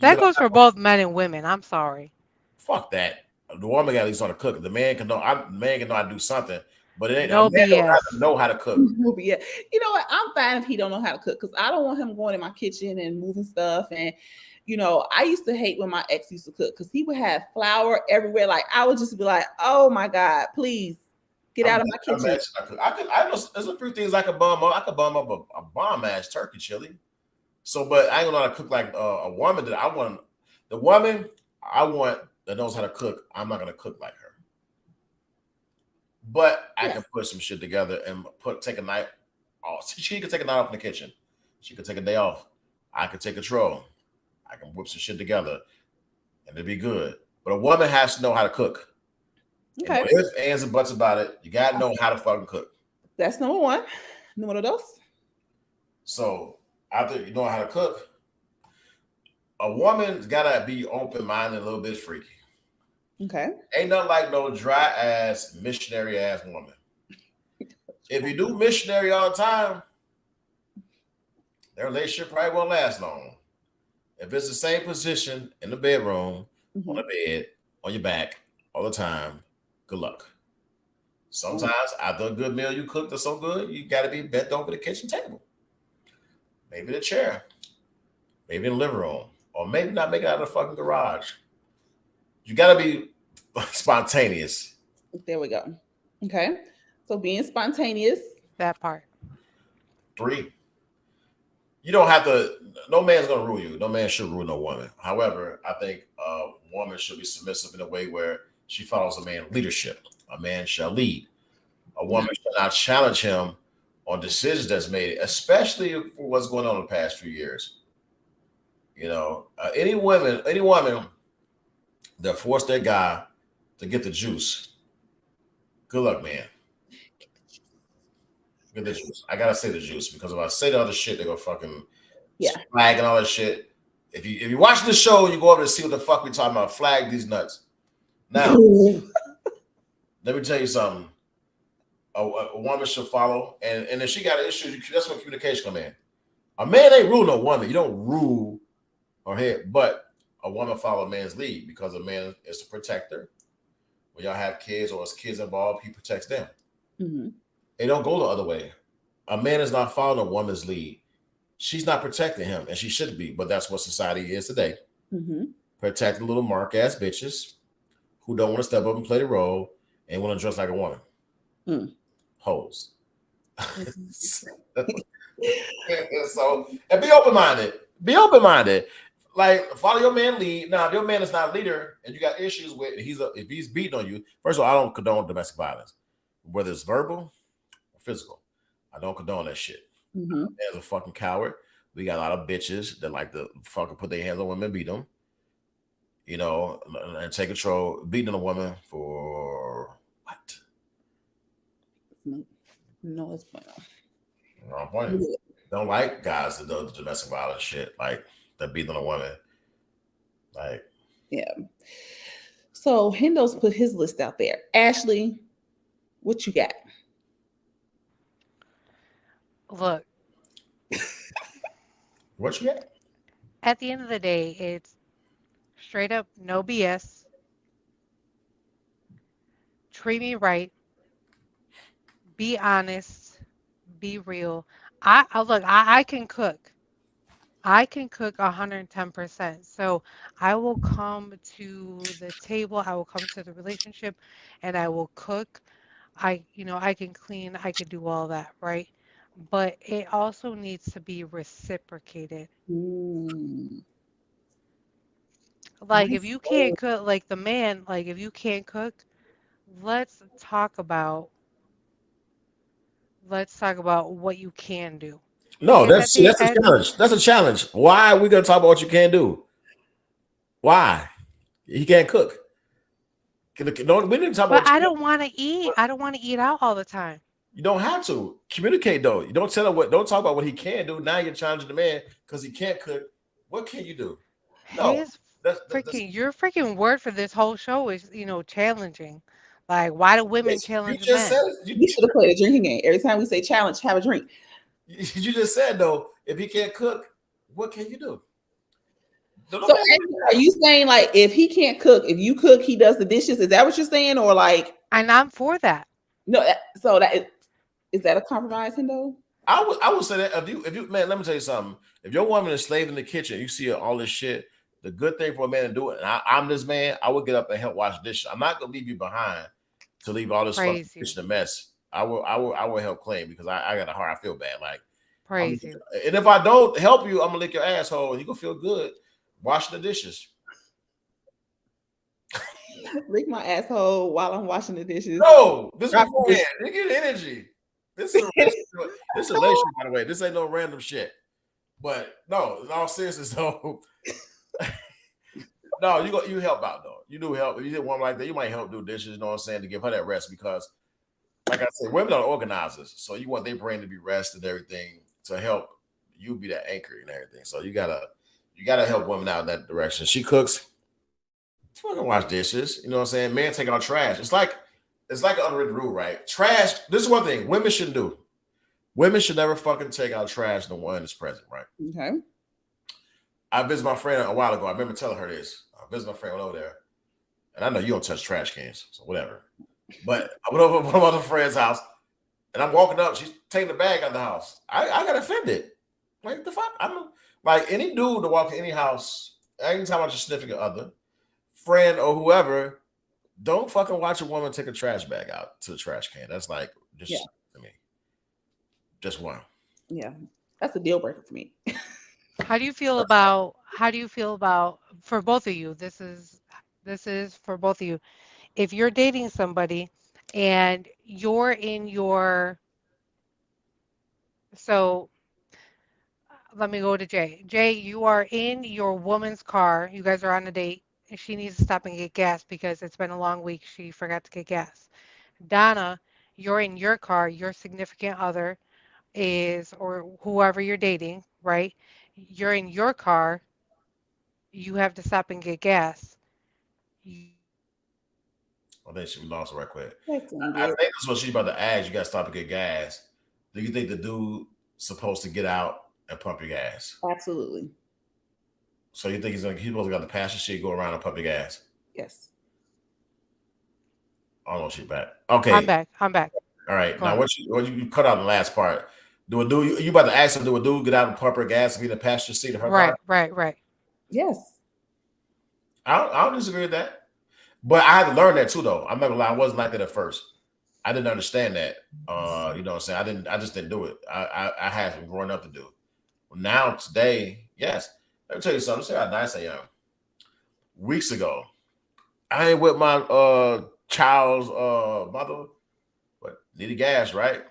That goes for both men and women. I'm sorry. fuck that. The woman got at least on to cook. The man can know. The man can know how to do something, but it ain't. No a man don't BS. have to know how to cook. Yeah. You know what? I'm fine if he don't know how to cook because I don't want him going in my kitchen and moving stuff. And I used to hate when my ex used to cook because he would have flour everywhere. Like I would just be like, "Oh my God, please get out of my kitchen." I know there's a few things I could bum up. I could bum up a bomb ass turkey chili. So, but I ain't gonna know how to cook like a woman that I want. The woman I want that knows how to cook. I'm not gonna cook like her. But I can put some shit together and take a night off. She could take a night off in the kitchen. She could take a day off. I could take control. I can whip some shit together and it'd be good. But a woman has to know how to cook. Okay. And ifs, ands, and buts about it. You gotta know how to fucking cook. That's number one. Number dos. So after you know how to cook, a woman's gotta be open-minded, a little bit freaky. Okay. Ain't nothing like no dry ass, missionary ass woman. If you do missionary all the time, their relationship probably won't last long. If it's the same position in the bedroom, on the bed, on your back, all the time, good luck. Sometimes after a good meal you cooked is so good, you got to be bent over the kitchen table. Maybe the chair. Maybe in the living room. Or maybe not make it out of the fucking garage. You got to be spontaneous. There we go. Okay. So being spontaneous. That part. 3. You don't have to, no man's going to rule you. No man should rule no woman. However, I think a woman should be submissive in a way where she follows a man's leadership. A man shall lead. A woman shall not challenge him on decisions that's made, especially for what's going on in the past few years. Any woman that forced their guy to get the juice, good luck, man. Get the juice. I gotta say the juice because if I say the other shit, they're gonna fucking flag and all that shit. If you watch the show, you go over to see what the fuck we talking about. Flag these nuts. Now, let me tell you something. A woman should follow, and if she got an issue, that's when communication come in. A man ain't rule no woman. You don't rule her head, but a woman follow a man's lead because a man is to protect her. When y'all have kids or as kids involved, he protects them. Mm-hmm. It don't go the other way. A man is not following a woman's lead. She's not protecting him, and she shouldn't be, but that's what society is today. Mm-hmm. Protecting little mark-ass bitches who don't want to step up and play the role and want to dress like a woman. Hoes. So, and be open-minded. Be open-minded. Like, follow your man lead. Now, if your man is not a leader and you got issues with, if he's beating on you, first of all, I don't condone domestic violence, whether it's verbal or physical. I don't condone that shit. As a fucking coward, we got a lot of bitches that like to fucking put their hands on women and beat them, and take control. Beating a woman for what? No, it's fine. Wrong point. Don't like guys that do the domestic violence shit, like that beating a woman. Like, yeah. So Hendo's put his list out there. Ashley, what you got? Look, what you got? at the end of the day, it's straight up no BS. treat me right, be honest, be real. I look, I can cook. I can cook 110%. So I will come to the table, I will come to the relationship, and I will cook. I can clean, I can do all that, right? But it also needs to be reciprocated. Mm, Like if nice. you can't cook, like the man, like if you can't cook, let's talk about let's talk about what you can do. No, Because that's that's a challenge. That's a challenge. Why are we gonna talk about what you can't do? Why? He can't cook. No, we didn't talk about but what you I can't. don't want to eat. I don't want to eat out all the time. You don't have to communicate though. You don't tell him what. Don't talk about what he can do. Now you're challenging the man because he can't cook. What can you do? No, His that's your freaking word for this whole show is, challenging. Like, why do women you challenge just said men? it. You should have played a drinking game. Every time we say challenge, have a drink. You just said though. If he can't cook, what can you do? No, So are you saying like if he can't cook, if you cook, he does the dishes? Is that what you're saying? Or like And I'm for that. no, so that is that a compromise, Hendo? I would say that if you man, let me tell you something. If your woman is slave in the kitchen, you see all this shit. The good thing for a man to do it, and I'm this man, I would get up and help wash dishes. I'm not gonna leave you behind to leave all this fucking Praise you. kitchen a mess. I will help clean because I got a heart. I feel bad. Like Praise you. and if I don't help you, I'm gonna lick your asshole and you gonna feel good washing the dishes. Lick my asshole while I'm washing the dishes. No, this is Drop beforehand. You get energy. This is a relationship, by the way. This ain't no random shit. But no, in all seriousness, though, no, you help out though. You do help. If you get one like that, you might help do dishes, you know what I'm saying, to give her that rest because, like I said, women are organizers. So you want their brain to be rest and everything to help you be that anchor and everything. So you gotta help women out in that direction. She cooks, fucking wash dishes. You know what I'm saying? Men take out trash. It's like an unwritten rule, right? Trash. This is one thing women shouldn't do. Women should never fucking take out trash when one is present, right? Okay. I visited my friend a while ago. I remember telling her this. I visited my friend went over there, and I know you don't touch trash cans, so whatever. But I went over to one of my other friend's house, and I'm walking up. She's taking the bag out of the house. I got offended. Like the fuck? I'm like any dude to walk in any house, anytime I just significant other, friend or whoever, don't fucking watch a woman take a trash bag out to the trash can. That's like just to me. Just one. Yeah. That's a deal breaker for me. How do you feel about for both of you? This is for both of you. If you're dating somebody and you're in your so let me go to Jay. Jay, you are in your woman's car. You guys are on a date, and she needs to stop and get gas because it's been a long week. She forgot to get gas. Donna, you're in your car. Your significant other is, or whoever you're dating, right? You're in your car. You have to stop and get gas. I think she lost right quick. That's I think that's what she's about to ask. You got to stop and get gas. Do you think the dude supposed to get out and pump your gas? Absolutely. So you think he's supposed to got the passenger seat, go around and pump your gas? Yes. I don't know. She's back. Okay. I'm back. All right. Go Now, on. what you cut out the last part? Do a dude? You about to ask him? Do a dude get out and pump her gas and be in the passenger seat of her car? Right. Yes. I don't disagree with that. But I had to learn that too, though. I'm not gonna lie, I wasn't like that at first. I didn't understand that. You know what I'm saying? I just didn't do it. I had some growing up to do. Now today, yes. Let me tell you something. See how nice I am. Weeks ago, I ain't with my child's mother, but needed gas, right?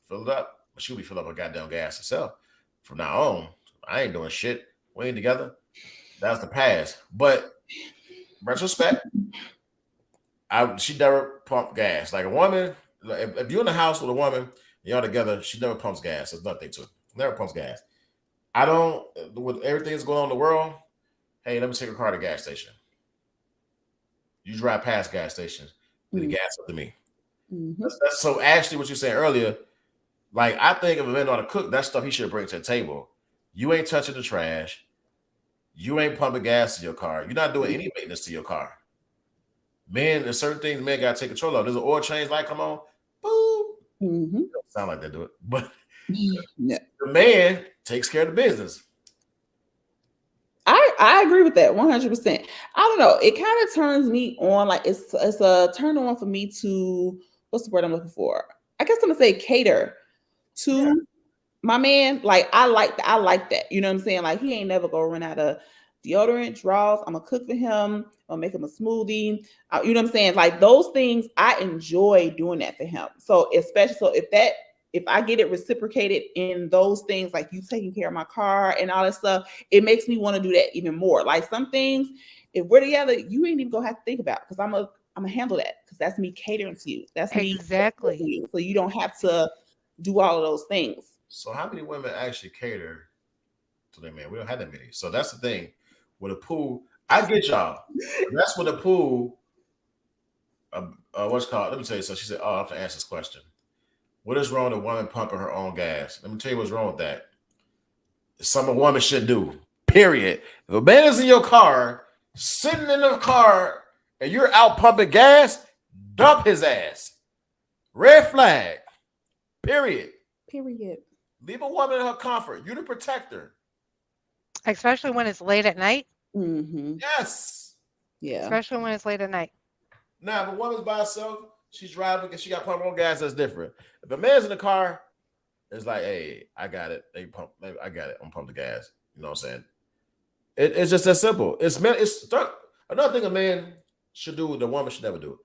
Fill it up. But she'll be filling up her goddamn gas herself. From now on, I ain't doing shit. We ain't together. That's the past. But retrospect, she never pumped gas. Like a woman, if you're in the house with a woman, y'all together, she never pumps gas. There's nothing to it. Never pumps gas. I don't, with everything that's going on in the world, hey, let me take a car to the gas station. You drive past gas stations, leave the gas up to me. Mm-hmm. That's so actually what you said earlier, like I think if a man ought to cook, that stuff he should bring to the table. You ain't touching the trash. You ain't pumping gas to your car. You're not doing any maintenance to your car. Men, there's certain things men gotta take control of. There's an oil change light come on, boom. Mm-hmm. Don't sound like they do it, but Yeah. the man takes care of the business. I agree with that 100%. I don't know. It kind of turns me on. Like it's a turn on for me to, what's the word I'm looking for? I guess I'm gonna say cater to my man. Like I like that. You know what I'm saying? Like he ain't never gonna run out of deodorant, draws. I'm gonna cook for him. I'll make him a smoothie. You know what I'm saying? Like those things, I enjoy doing that for him. So especially if I get it reciprocated in those things, like you taking care of my car and all that stuff, it makes me want to do that even more. Like some things, if we're together, you ain't even gonna have to think about, because I'm gonna handle that, because that's me catering to you. That's me Exactly. you. So you don't have to do all of those things. So how many women actually cater to their man? We don't have that many. So that's the thing. With a pool, I get y'all. That's with a pool. What's called? Let me tell you. So she said, "Oh, I have to ask this question. What is wrong with a woman pumping her own gas?" Let me tell you what's wrong with that. It's something a woman should do. Period. If a man is in your car, sitting in the car, and you're out pumping gas, dump his ass. Red flag. Period. Period. Leave a woman in her comfort. You the protector. Especially when it's late at night. Mm-hmm. Yes. Yeah. Especially when it's late at night. Now, if a woman's by herself, she's driving because she got pump on gas, that's different. If a man's in the car, it's like, hey, I got it. I got it. I'm pump the gas. You know what I'm saying? It's just that simple. Another thing a man should do, the woman should never do.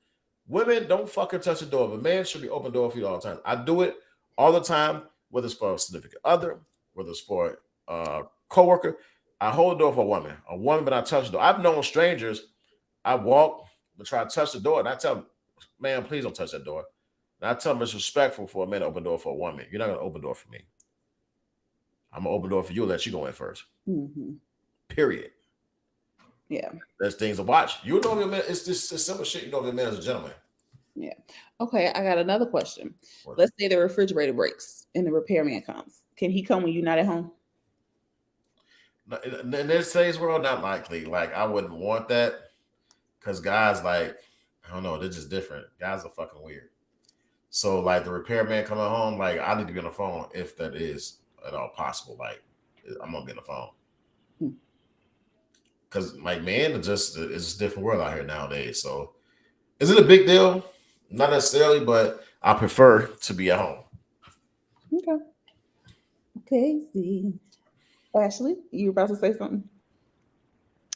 Women don't fucking touch the door. But a man should be open door for you all the time. I do it all the time, whether it's for a significant other, whether it's for a coworker. I hold the door for a woman. A woman, but I touch the door. I've known strangers. I walk to try to touch the door, and I tell them, "Man, please don't touch that door." And I tell them it's respectful for a man to open the door for a woman. You're not gonna open the door for me. I'm gonna open the door for you. Let you go in first. Mm-hmm. Period. Yeah. There's things to watch. You know, your man. It's this simple shit. You know, your man is a gentleman. Yeah. Okay, I got another question. What? Let's say the refrigerator breaks and the repairman comes. Can he come when you're not at home? In this today's world, not likely. Like I wouldn't want that, because guys, like, I don't know, they're just different. Guys are fucking weird. So like the repairman coming home, like I need to be on the phone if that is at all possible. Like I'm gonna be on the phone. Because like man, it's a different world out here nowadays. So is it a big deal? Not necessarily, but I prefer to be at home. Okay. Okay, see. Ashley, you were about to say something?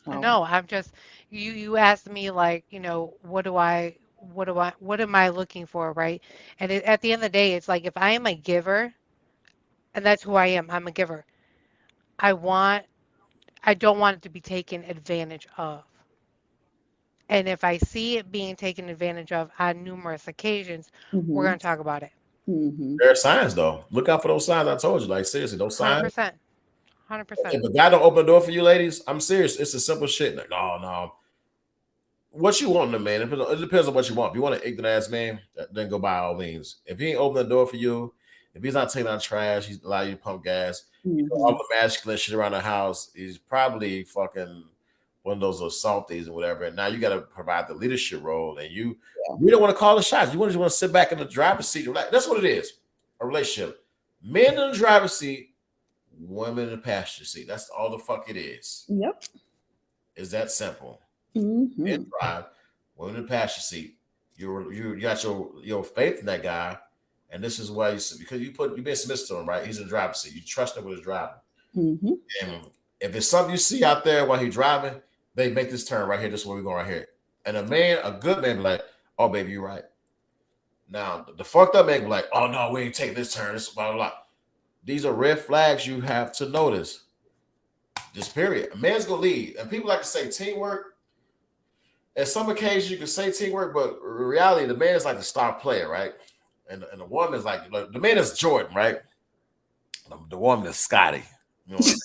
Oh. No, I'm just you asked me like, what am I looking for, right? And at the end of the day, it's like if I am a giver, and that's who I am, I'm a giver. I don't want it to be taken advantage of. And if I see it being taken advantage of on numerous occasions, we're going to talk about it. Mm-hmm. There are signs though. Look out for those signs. I told you, like seriously, those signs. 100%. If a guy don't open the door for you, ladies, I'm serious. It's a simple shit. Like, no. What you want in a man? It depends on what you want. If you want an ignorant ass man, then go by all means. If he ain't open the door for you, if he's not taking out trash, he's allowing you to pump gas, all the masculine shit around the house, he's probably fucking one of those assaultees or whatever. And now you got to provide the leadership role, and you don't want to call the shots. You just want to sit back in the driver's seat. That's what it is. A relationship. Men in the driver's seat, women in the passenger seat. That's all the fuck it is. Yep. It's that simple. Mm-hmm. Men drive, women in the passenger seat. You got your faith in that guy, and this is why because you've been submissive to him, right? He's in the driver's seat. You trust him with his driving. Mm-hmm. And if it's something you see out there while he's driving, they make this turn right here. This is where we're going right here. And a good man be like, "Oh, baby, you're right." Now the fucked up man be like, "Oh no, we ain't taking this turn." This blah blah blah. These are red flags you have to notice. This period. A man's gonna lead, and people like to say teamwork. At some occasions, you can say teamwork, but in reality, the man is like the star player, right? And the woman is like the man is Jordan, right? The woman is Scotty. You know what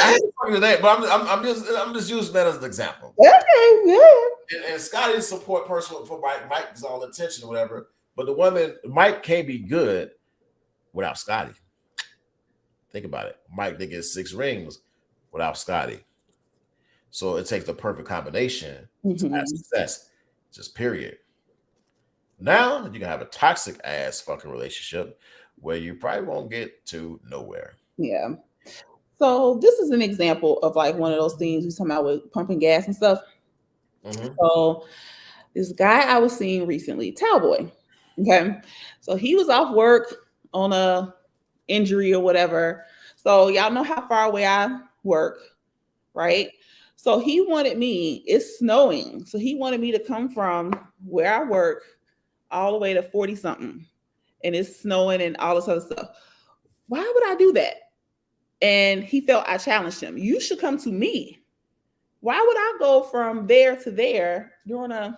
I ain't that, but I'm just using that as an example. Okay, yeah. And Scotty is a support person for Mike. Mike is all attention or whatever. But the woman, Mike can't be good without Scotty. Think about it. Mike did get 6 rings without Scotty. So it takes the perfect combination to Mhm. have success. Just period. Now you can have a toxic ass fucking relationship where you probably won't get to nowhere. Yeah. So this is an example of like one of those things we talking about with pumping gas and stuff. Mhm. So this guy I was seeing recently, Talboy. Okay. So he was off work on a injury or whatever. So y'all know how far away I work, right? So he wanted me, it's snowing. So he wanted me to come from where I work all the way to 40 something. And it's snowing and all this other stuff. Why would I do that? And he felt I challenged him. You should come to me. Why would I go from there to there during a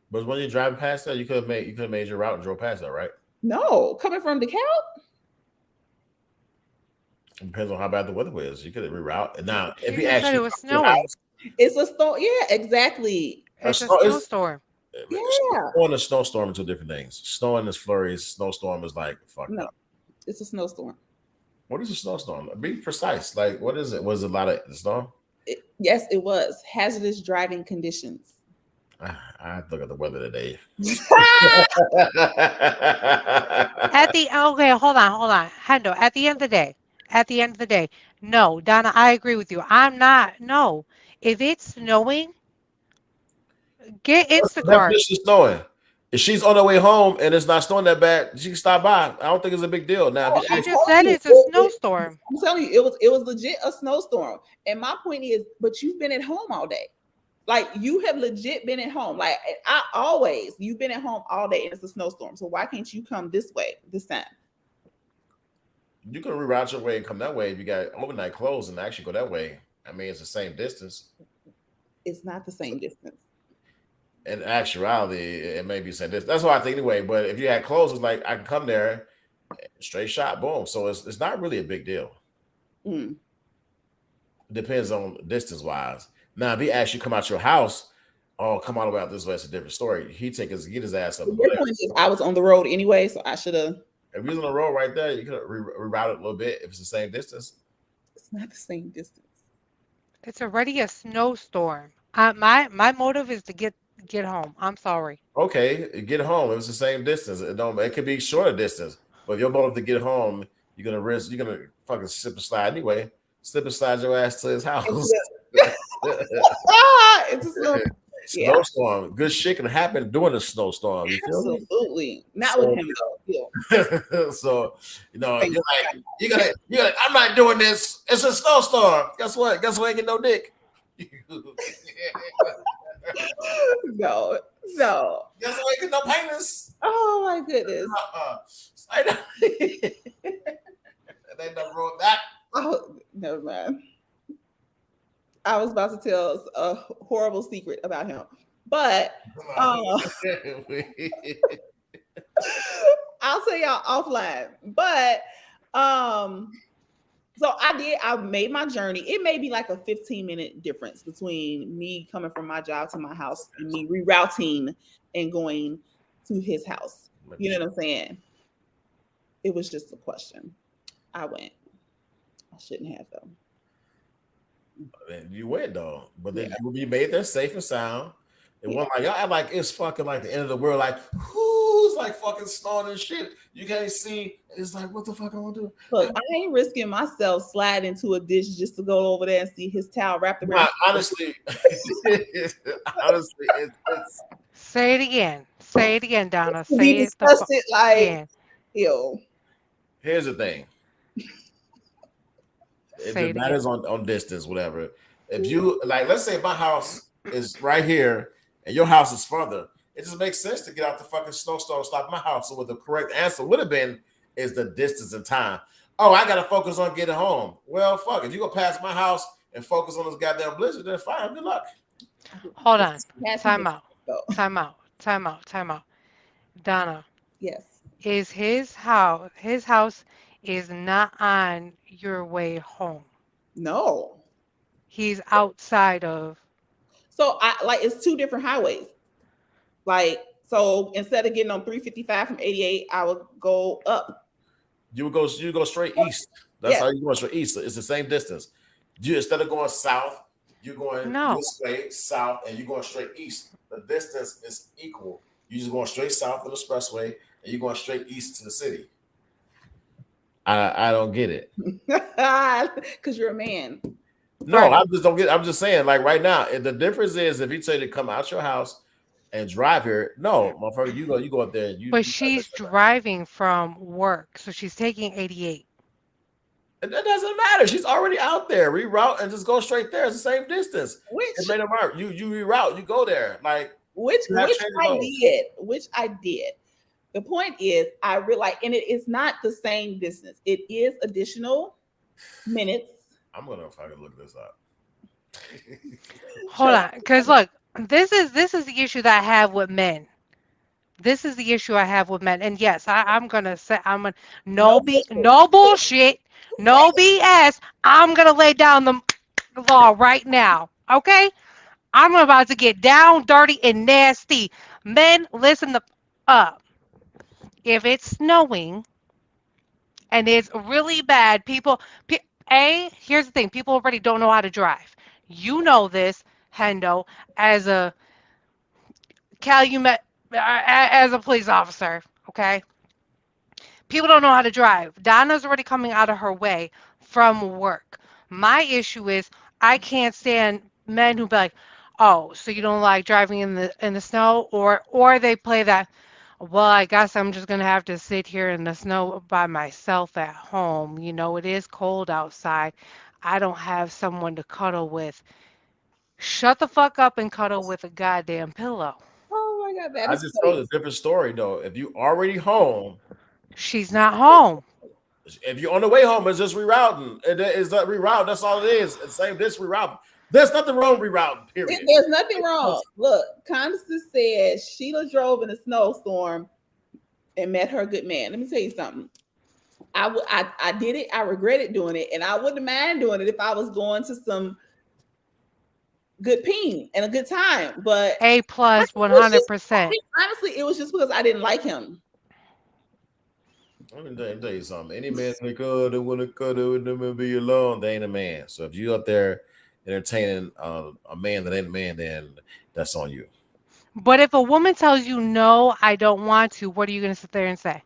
But when you're driving past that, you could have made your route and drove past that, right? no coming from DeKalb? It depends on how bad the weather was. You could have reroute. And now, if You he just said actually it was snowing. It's a storm. Yeah, exactly. It's a snow- it's- snowstorm. Yeah. Snow and a snowstorm are two different things. Snow and is flurries. Snowstorm is like fuck No, up. it's a snowstorm. What is a snowstorm? Be precise. Like, what is it? Was it a lot of snow? Yes, it was hazardous driving conditions. I have to look at the weather today. Okay, hold on, Hendo. At the end of the day, no, Donna, I agree with you. I'm not. No, if it's snowing, get Instacart. Definition of snowing. If she's on her way home and it's not snowing that bad, she can stop by. I don't think it's a big deal. Now, if you You actually- just said it's a snowstorm. I'm telling you, it was legit a snowstorm. And my point is, but you've been at home all day. Like you have legit been at home. Like you've been at home all day and it's a snowstorm. So why can't you come this way this time? you can reroute your way and come that way if you got overnight clothes and actually go that way. I mean, it's the same distance. It's not the same distance. In actuality, it may be the same distance. That's what I think anyway. But if you had clothes, it's like I can come there, straight shot, boom. So it's not really a big deal. Mm. It depends on distance wise. Now, if he actually come out your house, come all the way out this way, it's a different story. Get his ass up. Your point is I was on the road anyway, so I should have. If he's on the road right there, you could reroute it a little bit if it's the same distance. It's not the same distance. It's already a snowstorm. My motive is to get home. I'm sorry. Okay, get home. It was the same distance. It could be shorter distance, but if you're motive to get home, you're gonna fucking slip and slide anyway. Slip and slide your ass to his house. It's a snow. Yeah. Snowstorm. Good shit can happen during a snowstorm. You feel me? Absolutely. Not with him though. Yeah. So you're like, I'm not doing this. It's a snowstorm. Guess what? Guess who ain't get no dick? No. Guess who ain't get no penis? Oh my goodness. They never wrote that. Oh, never mind. I was about to tell a horrible secret about him, but I'll tell y'all offline. But so I made my journey. It may be like a 15-minute difference between me coming from my job to my house and me rerouting and going to his house. You know what I'm saying? It was just a question. I went. I shouldn't have though. You went though, but then you made that safe and sound. It wasn't like y'all act like it's fucking like the end of the world. Like who's like fucking snowing and shit. You can't see. It's like what the fuck I want to do? Look, I ain't risking myself sliding into a ditch just to go over there and see his towel wrapped around. Honestly, it's Say it again, Donna. We Say it. discussed it like again. yo. Here's the thing. Say It it matters on distance, whatever. If you like, let's say my house is right here and your house is further, it just makes sense to get out the fucking snowstorm, stop my house. So what the correct answer would have been is the distance and time. Oh, I gotta focus on getting home. Well, fuck, if you go past my house and focus on this goddamn blizzard, then fine, good luck. Hold on. That's Time though. out. Donna, Yes. is his house is not on your way home. No. He's outside of. So I like it's two different highways. Like so instead of getting on 355 from 88, I would go up. You go straight east. That's how you go straight east. It's the same distance. You instead of going south, you're going No. this way south, and you're going straight east. The distance is equal. You're just going straight south of the expressway, and you're going straight east to the city. I don't get it. Because you're a man. No, Right. I just don't get. I'm just saying, like right now, the difference is if you tell you to come out your house and drive here, no, motherfucker, you go up there and you. But she's driving from work, so she's taking 88. And that doesn't matter. She's already out there. Reroute and just go straight there. It's the same distance. Which It made them out. You reroute. You go there. Like which You have which changed I those. did. Which I did. The point is, I realize, and it is not the same distance. It is additional minutes. I'm gonna fucking look this up. Hold on, because look, this is the issue that I have with men. This is the issue I have with men. And yes, I'm gonna say no bullshit, no BS. I'm gonna lay down the law right now. Okay? I'm about to get down, dirty, and nasty. Men, listen up. If it's snowing and it's really bad, here's the thing, people already don't know how to drive. You know this, Hendo, as a Calumet, as a police officer, okay? People don't know how to drive. Donna's already coming out of her way from work. My issue is I can't stand men who be like, oh, so you don't like driving in the snow, or they play that, well, I guess I'm just gonna have to sit here in the snow by myself at home. You know, it is cold outside. I don't have someone to cuddle with. Shut the fuck up and cuddle with a goddamn pillow. Oh my God, that I is just told a different story though. If you already home, She's not home. if you're on the way home, it's just rerouting. It's not reroute. That's all it is. It's same this reroute. There's nothing wrong with rerouting. Period. There's nothing wrong. Look, Constance said Sheila drove in a snowstorm and met her good man. Let me tell you something. I did it. I regretted doing it, and I wouldn't mind doing it if I was going to some good peen and a good time. But A plus 100%. honestly, it was just because I didn't like him. Let me tell you something. Any man they want to cuddle with them and be alone, they ain't a man. So if you up there entertaining a man that ain't a man, then that's on you. But if a woman tells you no, I don't want to, what are you gonna sit there and say?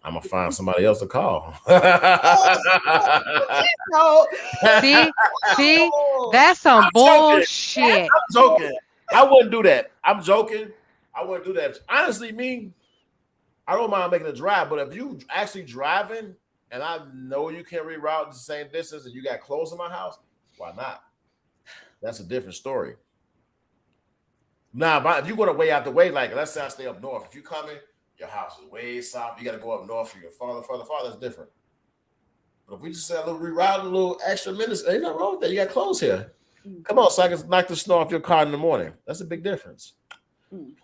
I'm gonna find somebody else to call. No. See, that's some bullshit. I'm joking. I wouldn't do that. I'm joking. I wouldn't do that. Honestly, I don't mind making a drive, but if you actually driving and I know you can't reroute the same distance and you got close to my house, why not? That's a different story. Now, if you're going to way out the way, like let's say I stay up north, if you coming, your house is way south, you got to go up north for your farther, it's different. But if we just say a little rerouting, a little extra minutes, ain't nothing wrong with that. You got clothes here. Come on, so I can knock the snow off your car in the morning. That's a big difference.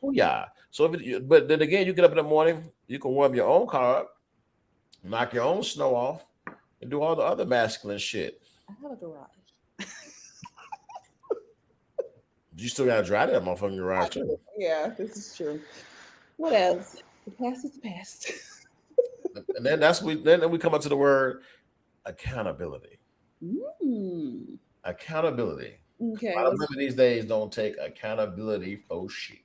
Oh yeah. So, but then again, you get up in the morning, you can warm your own car up, knock your own snow off, and do all the other masculine shit. I have a garage. You still gotta drive that motherfucking garage too. Yeah, this is true. What else? The past is the past. And then then we come up to the word accountability. Accountability. Okay. A lot of women these days don't take accountability for shit.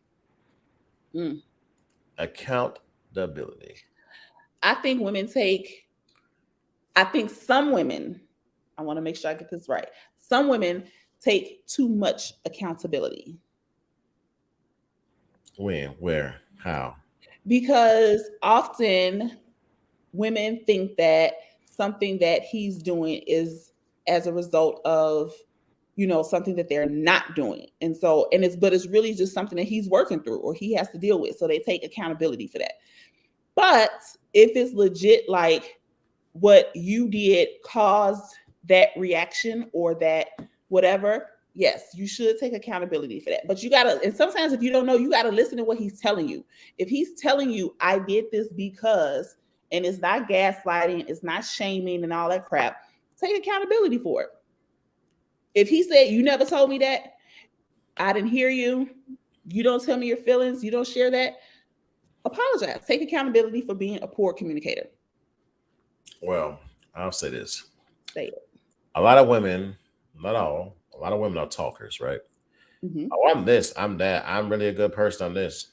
Accountability. I think some women, I want to make sure I get this right. Some women take too much accountability. When, where, how? Because often women think that something that he's doing is as a result of, something that they're not doing. But it's really just something that he's working through or he has to deal with. So they take accountability for that. But if it's legit, like what you did caused that reaction or that whatever, yes, you should take accountability for that. But and sometimes if you don't know, you got to listen to what he's telling you. If he's telling you, I did this because, and it's not gaslighting, it's not shaming and all that crap, take accountability for it. If he said, you never told me that, I didn't hear you, you don't tell me your feelings, you don't share that, apologize. Take accountability for being a poor communicator. Well, I'll say this. Say it. A lot of women, not all, A lot of women are talkers, right? Mhm. Oh, I'm this, I'm that, I'm really a good person on this.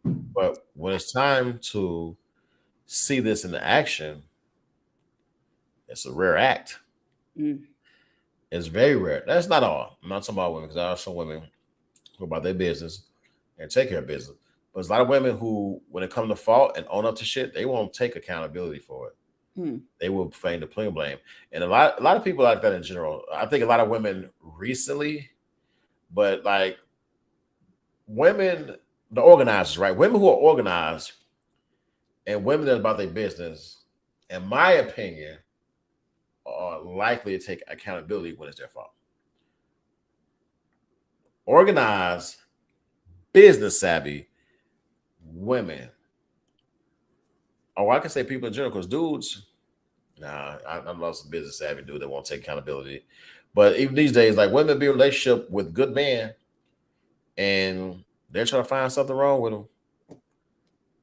But when it's time to see this in action, it's a rare act. Mm. It's very rare. That's not all. I'm not talking about women because there are some women who are about their business and take care of business. But there's a lot of women who, when it comes to fault and own up to shit, they won't take accountability for it. Hmm. They will feign the blame. And a lot of people like that in general. I think a lot of women recently, but like women, the organizers, right? Women who are organized and women that are about their business, in my opinion, are likely to take accountability when it's their fault. Organized, business savvy women, or I can say people in general, because dudes, nah, I love some business savvy dude that won't take accountability. But even these days, like women be in a relationship with good men and they're trying to find something wrong with them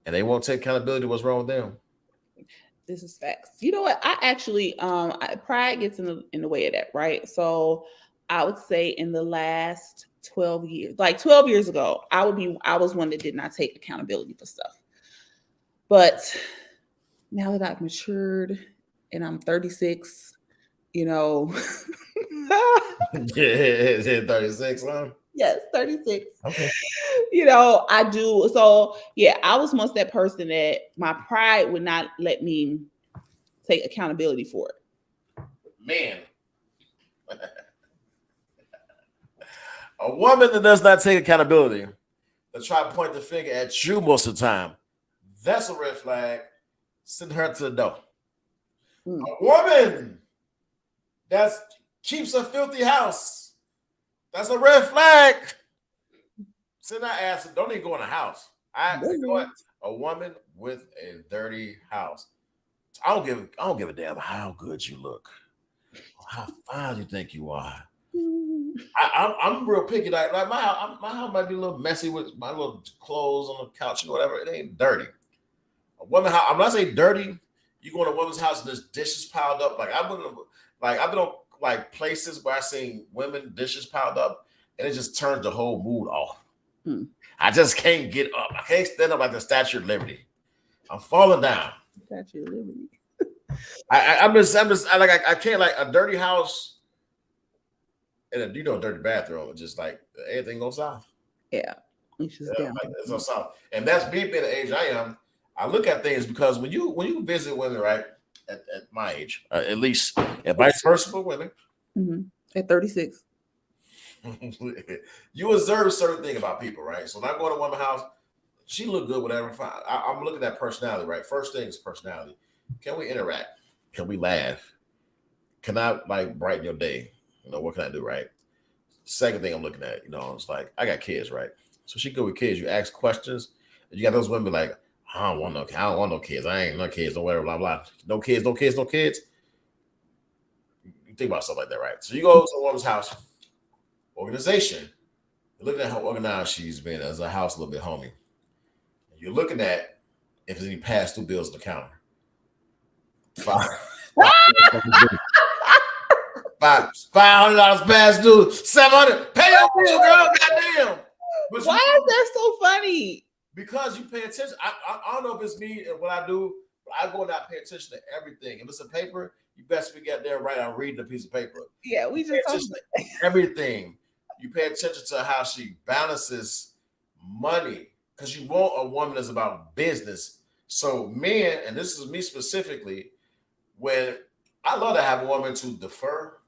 and they won't take accountability what's wrong with them. This is facts. You know what? I actually pride gets in the way of that, right? So I would say in the last 12 years, like 12 years ago, I was one that did not take accountability for stuff. But now that I've matured and I'm 36, you know, Is it 36, huh? yes, 36. Okay. You know, I do. So yeah, I was once that person that my pride would not let me take accountability for it. Man. A woman that does not take accountability, that try to point the finger at you most of the time, that's a red flag. Send her to the door. Mm. A woman that keeps a filthy house, that's a red flag. Send her ass. Don't even go in the house. A woman with a dirty house. I don't give a damn how good you look, how fine you think you are. I'm real picky. Like my house might be a little messy with my little clothes on the couch and whatever. It ain't dirty. A woman house. I'm not saying dirty. You go in a woman's house and there's dishes piled up. Like I wouldn't. Like I've been on like places where I seen women dishes piled up, and it just turns the whole mood off. Hmm. I just can't get up. I can't stand up like the Statue of Liberty. I'm falling down. Statue of Liberty. I can't like a dirty house and a dirty bathroom. It's just like everything goes south. Yeah, it's just down. Like, it's so south. And that's me being the age I am. I look at things because when you visit women, right, at my age, at least, and vice versa for women, at 36, you observe certain thing about people, right? So when I go to a woman's house, she look good, whatever. Fine. I'm looking at personality, right? First thing is personality. Can we interact? Can we laugh? Can I like brighten your day? You know, what can I do, right? Second thing I'm looking at, it's like I got kids, right? So she good with kids. You ask questions, and you got those women like, I don't want no kids. I ain't no kids. Don't worry, blah blah. No kids. You think about stuff like that, right? So you go to a woman's house, organization. You're looking at how organized she's been as a house a little bit homey. You're looking at if there's any past due bills on the counter. $500 past due, $700. Pay your bill, girl. Goddamn. Why is that so funny? Because you pay attention. I don't know if it's me and what I do, but I go and I pay attention to everything. If it's a paper, you best be get there right. I'm reading a piece of paper. Yeah, we just talked about everything. You pay attention to how she balances money because you want a woman that's about business. So men, and this is me specifically, when I love to have a woman to defer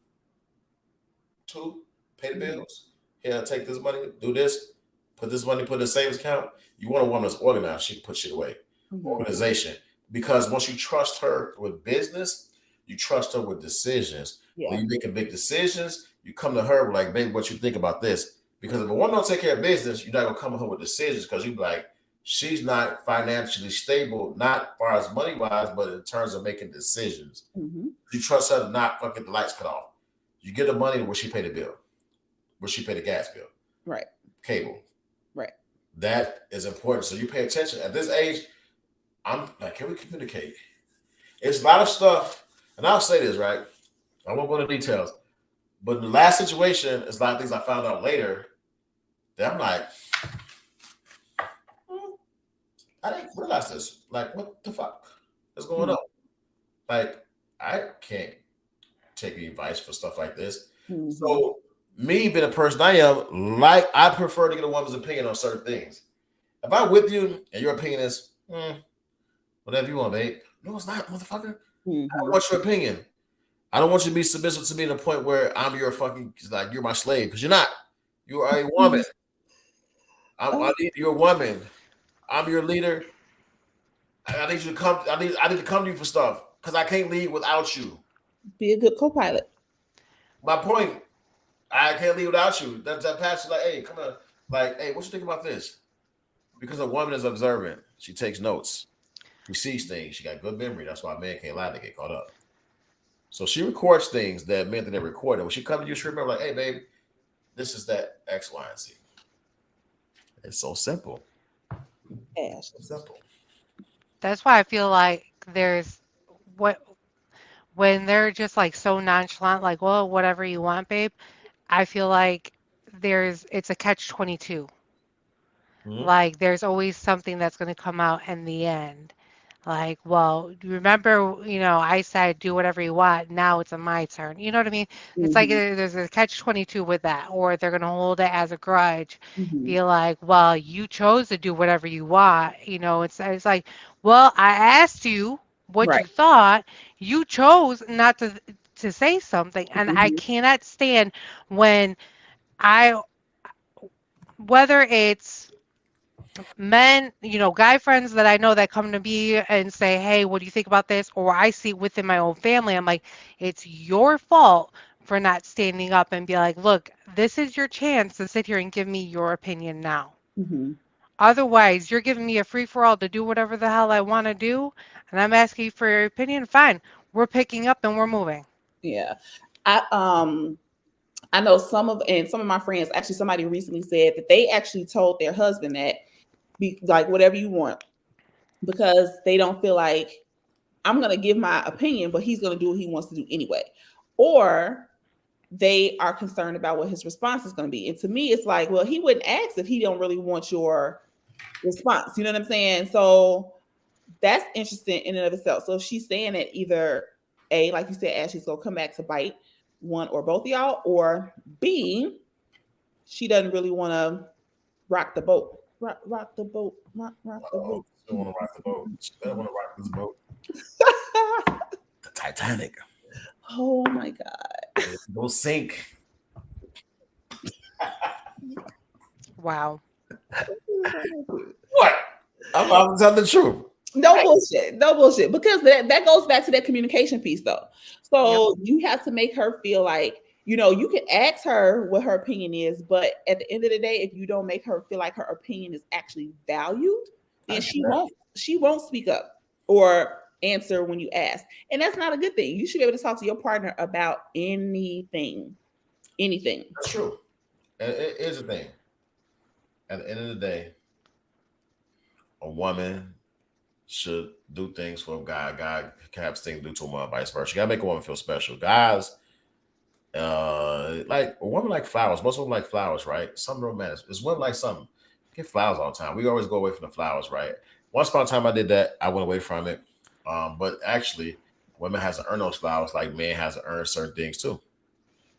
to pay the bills. Here, take this money, do this, put this money, put in the savings account. You want a woman that's organized. She can put shit away. Organization. Because once you trust her with business, you trust her with decisions. Yeah. When you're making big decisions, you come to her like, baby, what you think about this? Because if a woman don't take care of business, you're not gonna come to her with decisions because you be like, she's not financially stable, not as far as money wise, but in terms of making decisions. You trust her to not fucking the lights cut off. You get the money where she pay the bill, where she pay the gas bill, right? Cable, right? That is important. So you pay attention. At this age, I'm like, can we communicate? It's a lot of stuff, and I'll say this, right? I won't go into details. But the last situation is a lot of things I found out later that I'm like, I didn't realize this. Like, what the fuck is going on? Like, I can't take any advice for stuff like this. Mhm. So, me being a person I am, like, I prefer to get a woman's opinion on certain things. If I'm with you and your opinion is, whatever you want, babe. No, it's not, motherfucker. Mhm. I don't want your opinion. I don't want you to be submissive to me to the point where I'm your fucking, like, you're my slave, because you're not. You are a woman. You're a woman. I'm your leader. I need you to come. I need to come to you for stuff because I can't lead without you. Be a good co-pilot. My point. I can't leave without you. That pastor like, hey, come on. Like, hey, what you think about this? Because a woman is observant. She takes notes. She sees things. She got good memory. That's why men can't lie. They get caught up. So she records things that men didn't record. And when she comes to you, she remember like, hey, babe, this is that X, Y, and Z. It's so simple. Ash. So simple. That's why I feel like there's when they're just like so nonchalant, like, well, whatever you want, babe. I feel like it's a catch-22. Like there's always something that's going to come out in the end. Like, well, remember, I said do whatever you want. Now it's my turn. You know what I mean? It's like there's a catch-22 with that, or they're going to hold it as a grudge. Be like, well, you chose to do whatever you want. It's like, well, I asked you what you Right. thought. You chose not to say something, and I cannot stand when whether it's men, guy friends that I know that come to me and say, hey, what do you think about this? Or I see within my own family, I'm like, it's your fault for not standing up and be like, look, this is your chance to sit here and give me your opinion now. Otherwise, you're giving me a free-for-all to do whatever the hell I want to do, and I'm asking you for your opinion. Fine, we're picking up and we're moving. Yeah. I know some of my friends, actually somebody recently said that they actually told their husband that be like whatever you want, because they don't feel like I'm going to give my opinion, but he's going to do what he wants to do anyway. Or they are concerned about what his response is going to be. And to me, it's like, well, he wouldn't ask if he don't really want your response. You know what I'm saying? So that's interesting in and of itself. So if she's saying that either A, like you said, Ashley's going to come back to bite one or both of y'all, or B, she doesn't really want to rock the boat. Rock the boat. Rock the boat. She don't want to rock the boat. She doesn't want to rock this boat. The Titanic. Oh my God. Go sink. Wow. What? I'm telling the truth. No bullshit. Because that goes back to that communication piece, though. So you have to make her feel like, you can ask her what her opinion is, but at the end of the day, if you don't make her feel like her opinion is actually valued, then she won't speak up or answer when you ask. And that's not a good thing. You should be able to talk to your partner about anything. That's true. And it is a thing. At the end of the day, a woman should do things for a guy. A guy can have things to do to a woman, vice versa. You gotta make a woman feel special. Guys, like a woman like flowers. Most women like flowers, right? Some romantic. It's women like something. Get flowers all the time. We always go away from the flowers, right? Once upon a time I did that, I went away from it. But actually, women has to earn those flowers like men has to earn certain things too.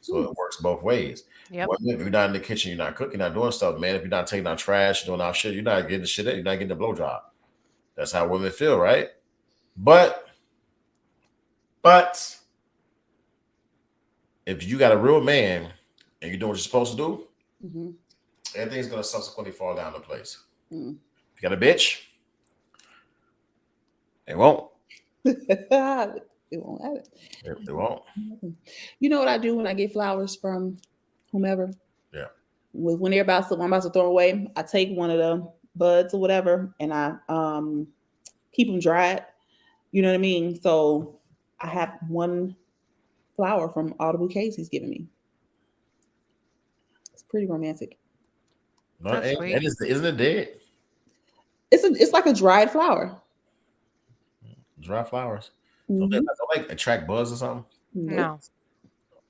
So it works both ways. Yep. Women, if you're not in the kitchen, you're not cooking, you're not doing stuff, man. If you're not taking out trash, doing out shit, you're not getting the shit in, you're not getting the blowjob. That's how women feel, right? But if you got a real man and you're doing what you're supposed to do, everything's gonna subsequently fall down in place. If you got a bitch, it won't. It won't have it. It won't. You know what I do when I get flowers from whomever? Yeah. When I'm about to throw away, I take one of the buds or whatever, and I keep them dried. You know what I mean? So I have one flower from all the bouquets he's given me. It's pretty romantic. No, isn't it dead? It's like a dried flower. Dry flowers. Don't they like attract bugs or something? No.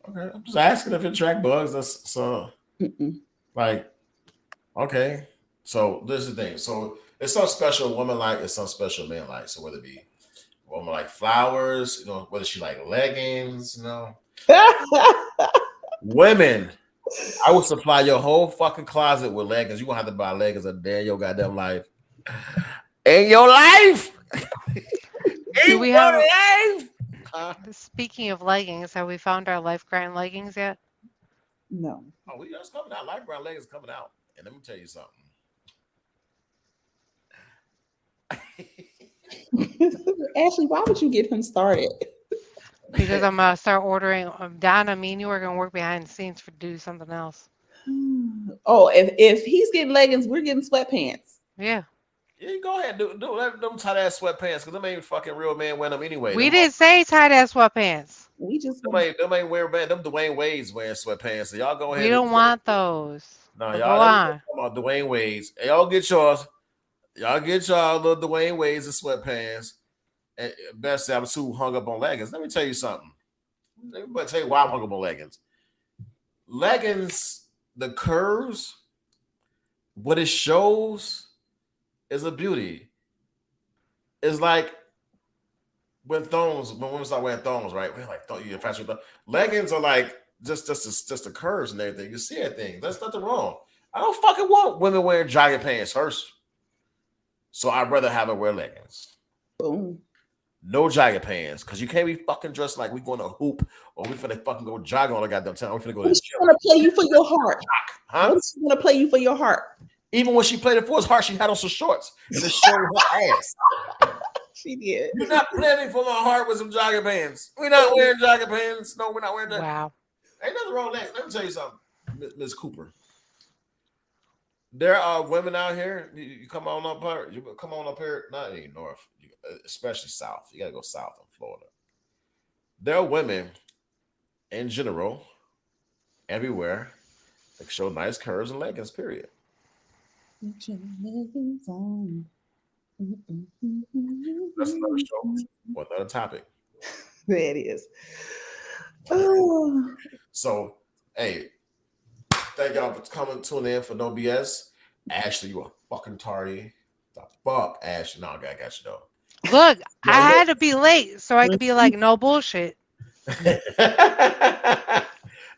Okay, I'm just asking if it attract bugs. That's so Mm-mm. like okay. So this is the thing. So it's some special woman like, it's some special man like. So whether it be a woman like flowers, you know, whether she like leggings, you know, women. I will supply your whole fucking closet with leggings. You gonna have to buy leggings a day in your goddamn life. In your life. Do In we your have life. Huh? speaking of leggings, have we found our life grind leggings yet? No. Oh, we just coming out. Light brown leggings coming out. And let me tell you something. Ashley, why would you get him started? Because I'm gonna start ordering. Donna, me and you are gonna work behind the scenes for do something else. Oh, if he's getting leggings, we're getting sweatpants. Yeah, Yeah, you go ahead. Do let them tight ass sweatpants because them ain't fucking real men wearing them anyway. we didn't say tight ass sweatpants. We just Them ain't wearing man. Them Dwayne Wade's wearing sweatpants. So y'all go We ahead. don't want those. No, But y'all go on. come on Dwayne Wade's. Hey, y'all get yours. Y'all get y'all little Dwayne Wade's and sweatpants. And best I'm too hung up on leggings. Let me tell you something. Let me tell you why I'm hung up on leggings. Leggings, the curves, what it shows is a beauty. It's like when women start wearing thongs, right? We're like, you fashion with leggings are like just the curves and everything. You see everything. There's nothing wrong. I don't fucking want women wearing jogging pants first. So I'd rather have her wear leggings. boom. No jogging pants, because you can't be fucking dressed like we going to hoop or we finna fucking go jogging all the goddamn time. We finna go to the What's gym. gonna play you for your heart? Huh? What's gonna play you for your heart? Even when she played it for his heart, she had on some shorts and it showed her ass. She did. You're not playing for my heart with some jogging pants. We're not wearing jogging pants. No, we're not wearing that. Wow. Ain't nothing wrong with that. Let me tell you something, Ms. Cooper. There are women out here. You come on up here. You come on up here. Not in north, especially south. You gotta go south in Florida. There are women, in general, everywhere, that show nice curves and leggings. Period. That's another show or another topic. There it is. Oh. So, hey, thank y'all for coming, tuning in for No BS. Ashley, you a fucking tardy. The fuck, Ashley. No, I got you though. Look, I had to be late so I could be like, no bullshit.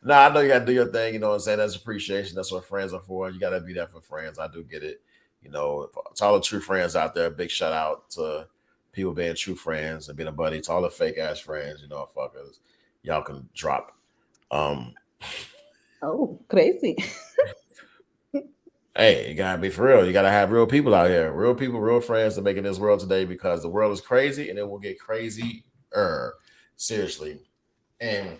Nah, I know you gotta do your thing, you know what I'm saying? That's appreciation. That's what friends are for. You gotta be there for friends. I do get it. You know, to all the true friends out there, big shout out to people being true friends and being a buddy. To all the fake ass friends, you know, fuckers, y'all can drop. Oh, crazy. Hey, you gotta be for real. You gotta have real people out here, real people, real friends to make in this world today because the world is crazy and it will get crazier. Seriously. And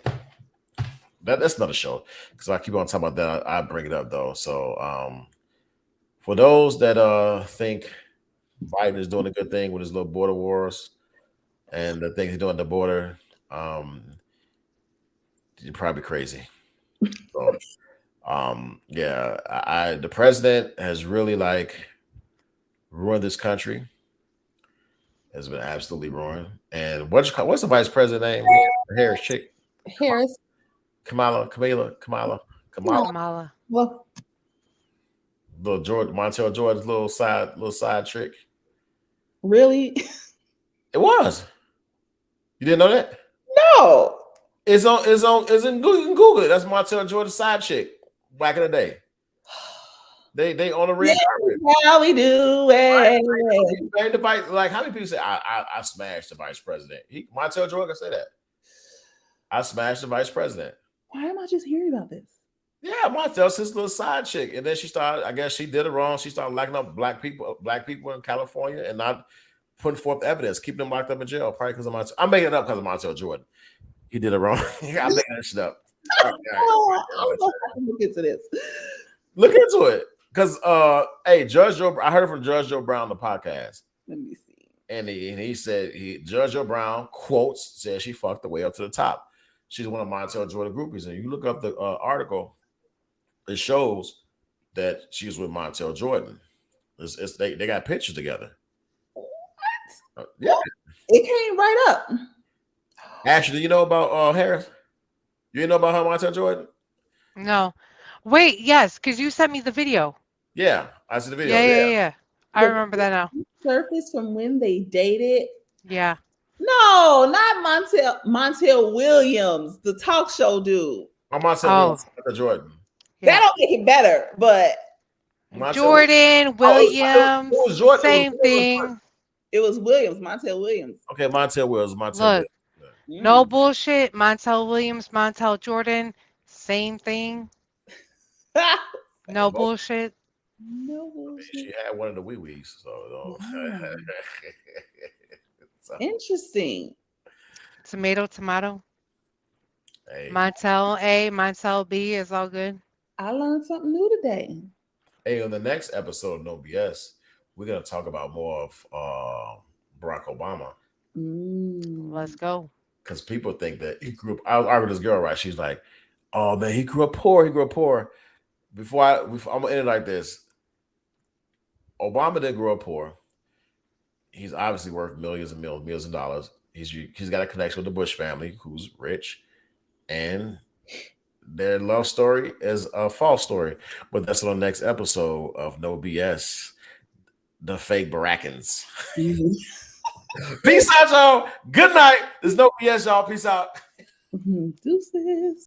that's another show because I keep on talking about that. I bring it up though. So for those that think Biden is doing a good thing with his little border wars and the things he's doing at the border, you're probably crazy. So, yeah, the president has really like ruined this country. Has been absolutely ruined. And what's the vice president name? Harris chick. Harris. Kamala. Kamala. Well, Little Montel Jordan's little side trick. really? It was. You didn't know that? No. It's in Google. You can Google it. That's Montel Jordan's side chick back in the day. They on the red carpet. How we do it. Right. Like how many people say I smashed the vice president? Montel Jordan can say that. I smashed the vice president. Why am I just hearing about this? Yeah, Montel's his little side chick, and then she started. I guess she did it wrong. She started locking up black people in California, and not putting forth evidence, keeping them locked up in jail. Probably because of Montel. I'm making it up because of Montel Jordan. He did it wrong. I'm making that shit up. I don't know how to look into this. Look into it, because hey, Judge Joe. I heard from Judge Joe Brown on the podcast. Let me see. And he said Judge Joe Brown quotes said she fucked the way up to the top. She's one of Montel Jordan groupies, and you look up the article. It shows that she was with Montel Jordan. They got pictures together. What? Yeah. It came right up. Ashley, do you know about Harris? You didn't know about her, Montel Jordan? No. Wait, yes, because you sent me the video. Yeah, I see the video. Yeah, yeah, Yeah. yeah. I The remember that now. surface from when they dated. Yeah. No, not Montel Williams, the talk show dude. I'm Montel Oh. Williams, Montel Jordan. That Yeah. don't make it better, but Montel Jordan, Williams. Williams, It was Jordan. same It was Jordan. thing. it was Williams, Montel Williams. Okay, Montel Williams. Montel Look, Williams. no bullshit. Montel Williams, Montel Jordan, same thing. No bullshit. No I mean, bullshit. she had one of the wee wees, so. So, Interesting. Tomato, tomato. hey, Montel A, Montel B is all good. I learned something new today. hey, on the next episode of No BS, we're gonna talk about more of Barack Obama Let's go. because people think that he grew up. I was arguing with this girl, right? She's like, "Oh man, he grew up poor. He grew up poor." I'm gonna end it like this. Obama didn't grow up poor. He's obviously worth millions and millions of dollars. He's got a connection with the Bush family, who's rich, and their love story is a false story. But that's on the next episode of No BS, the fake Barackans. Peace out, y'all. Good night. There's No BS, y'all. Peace out. Deuces.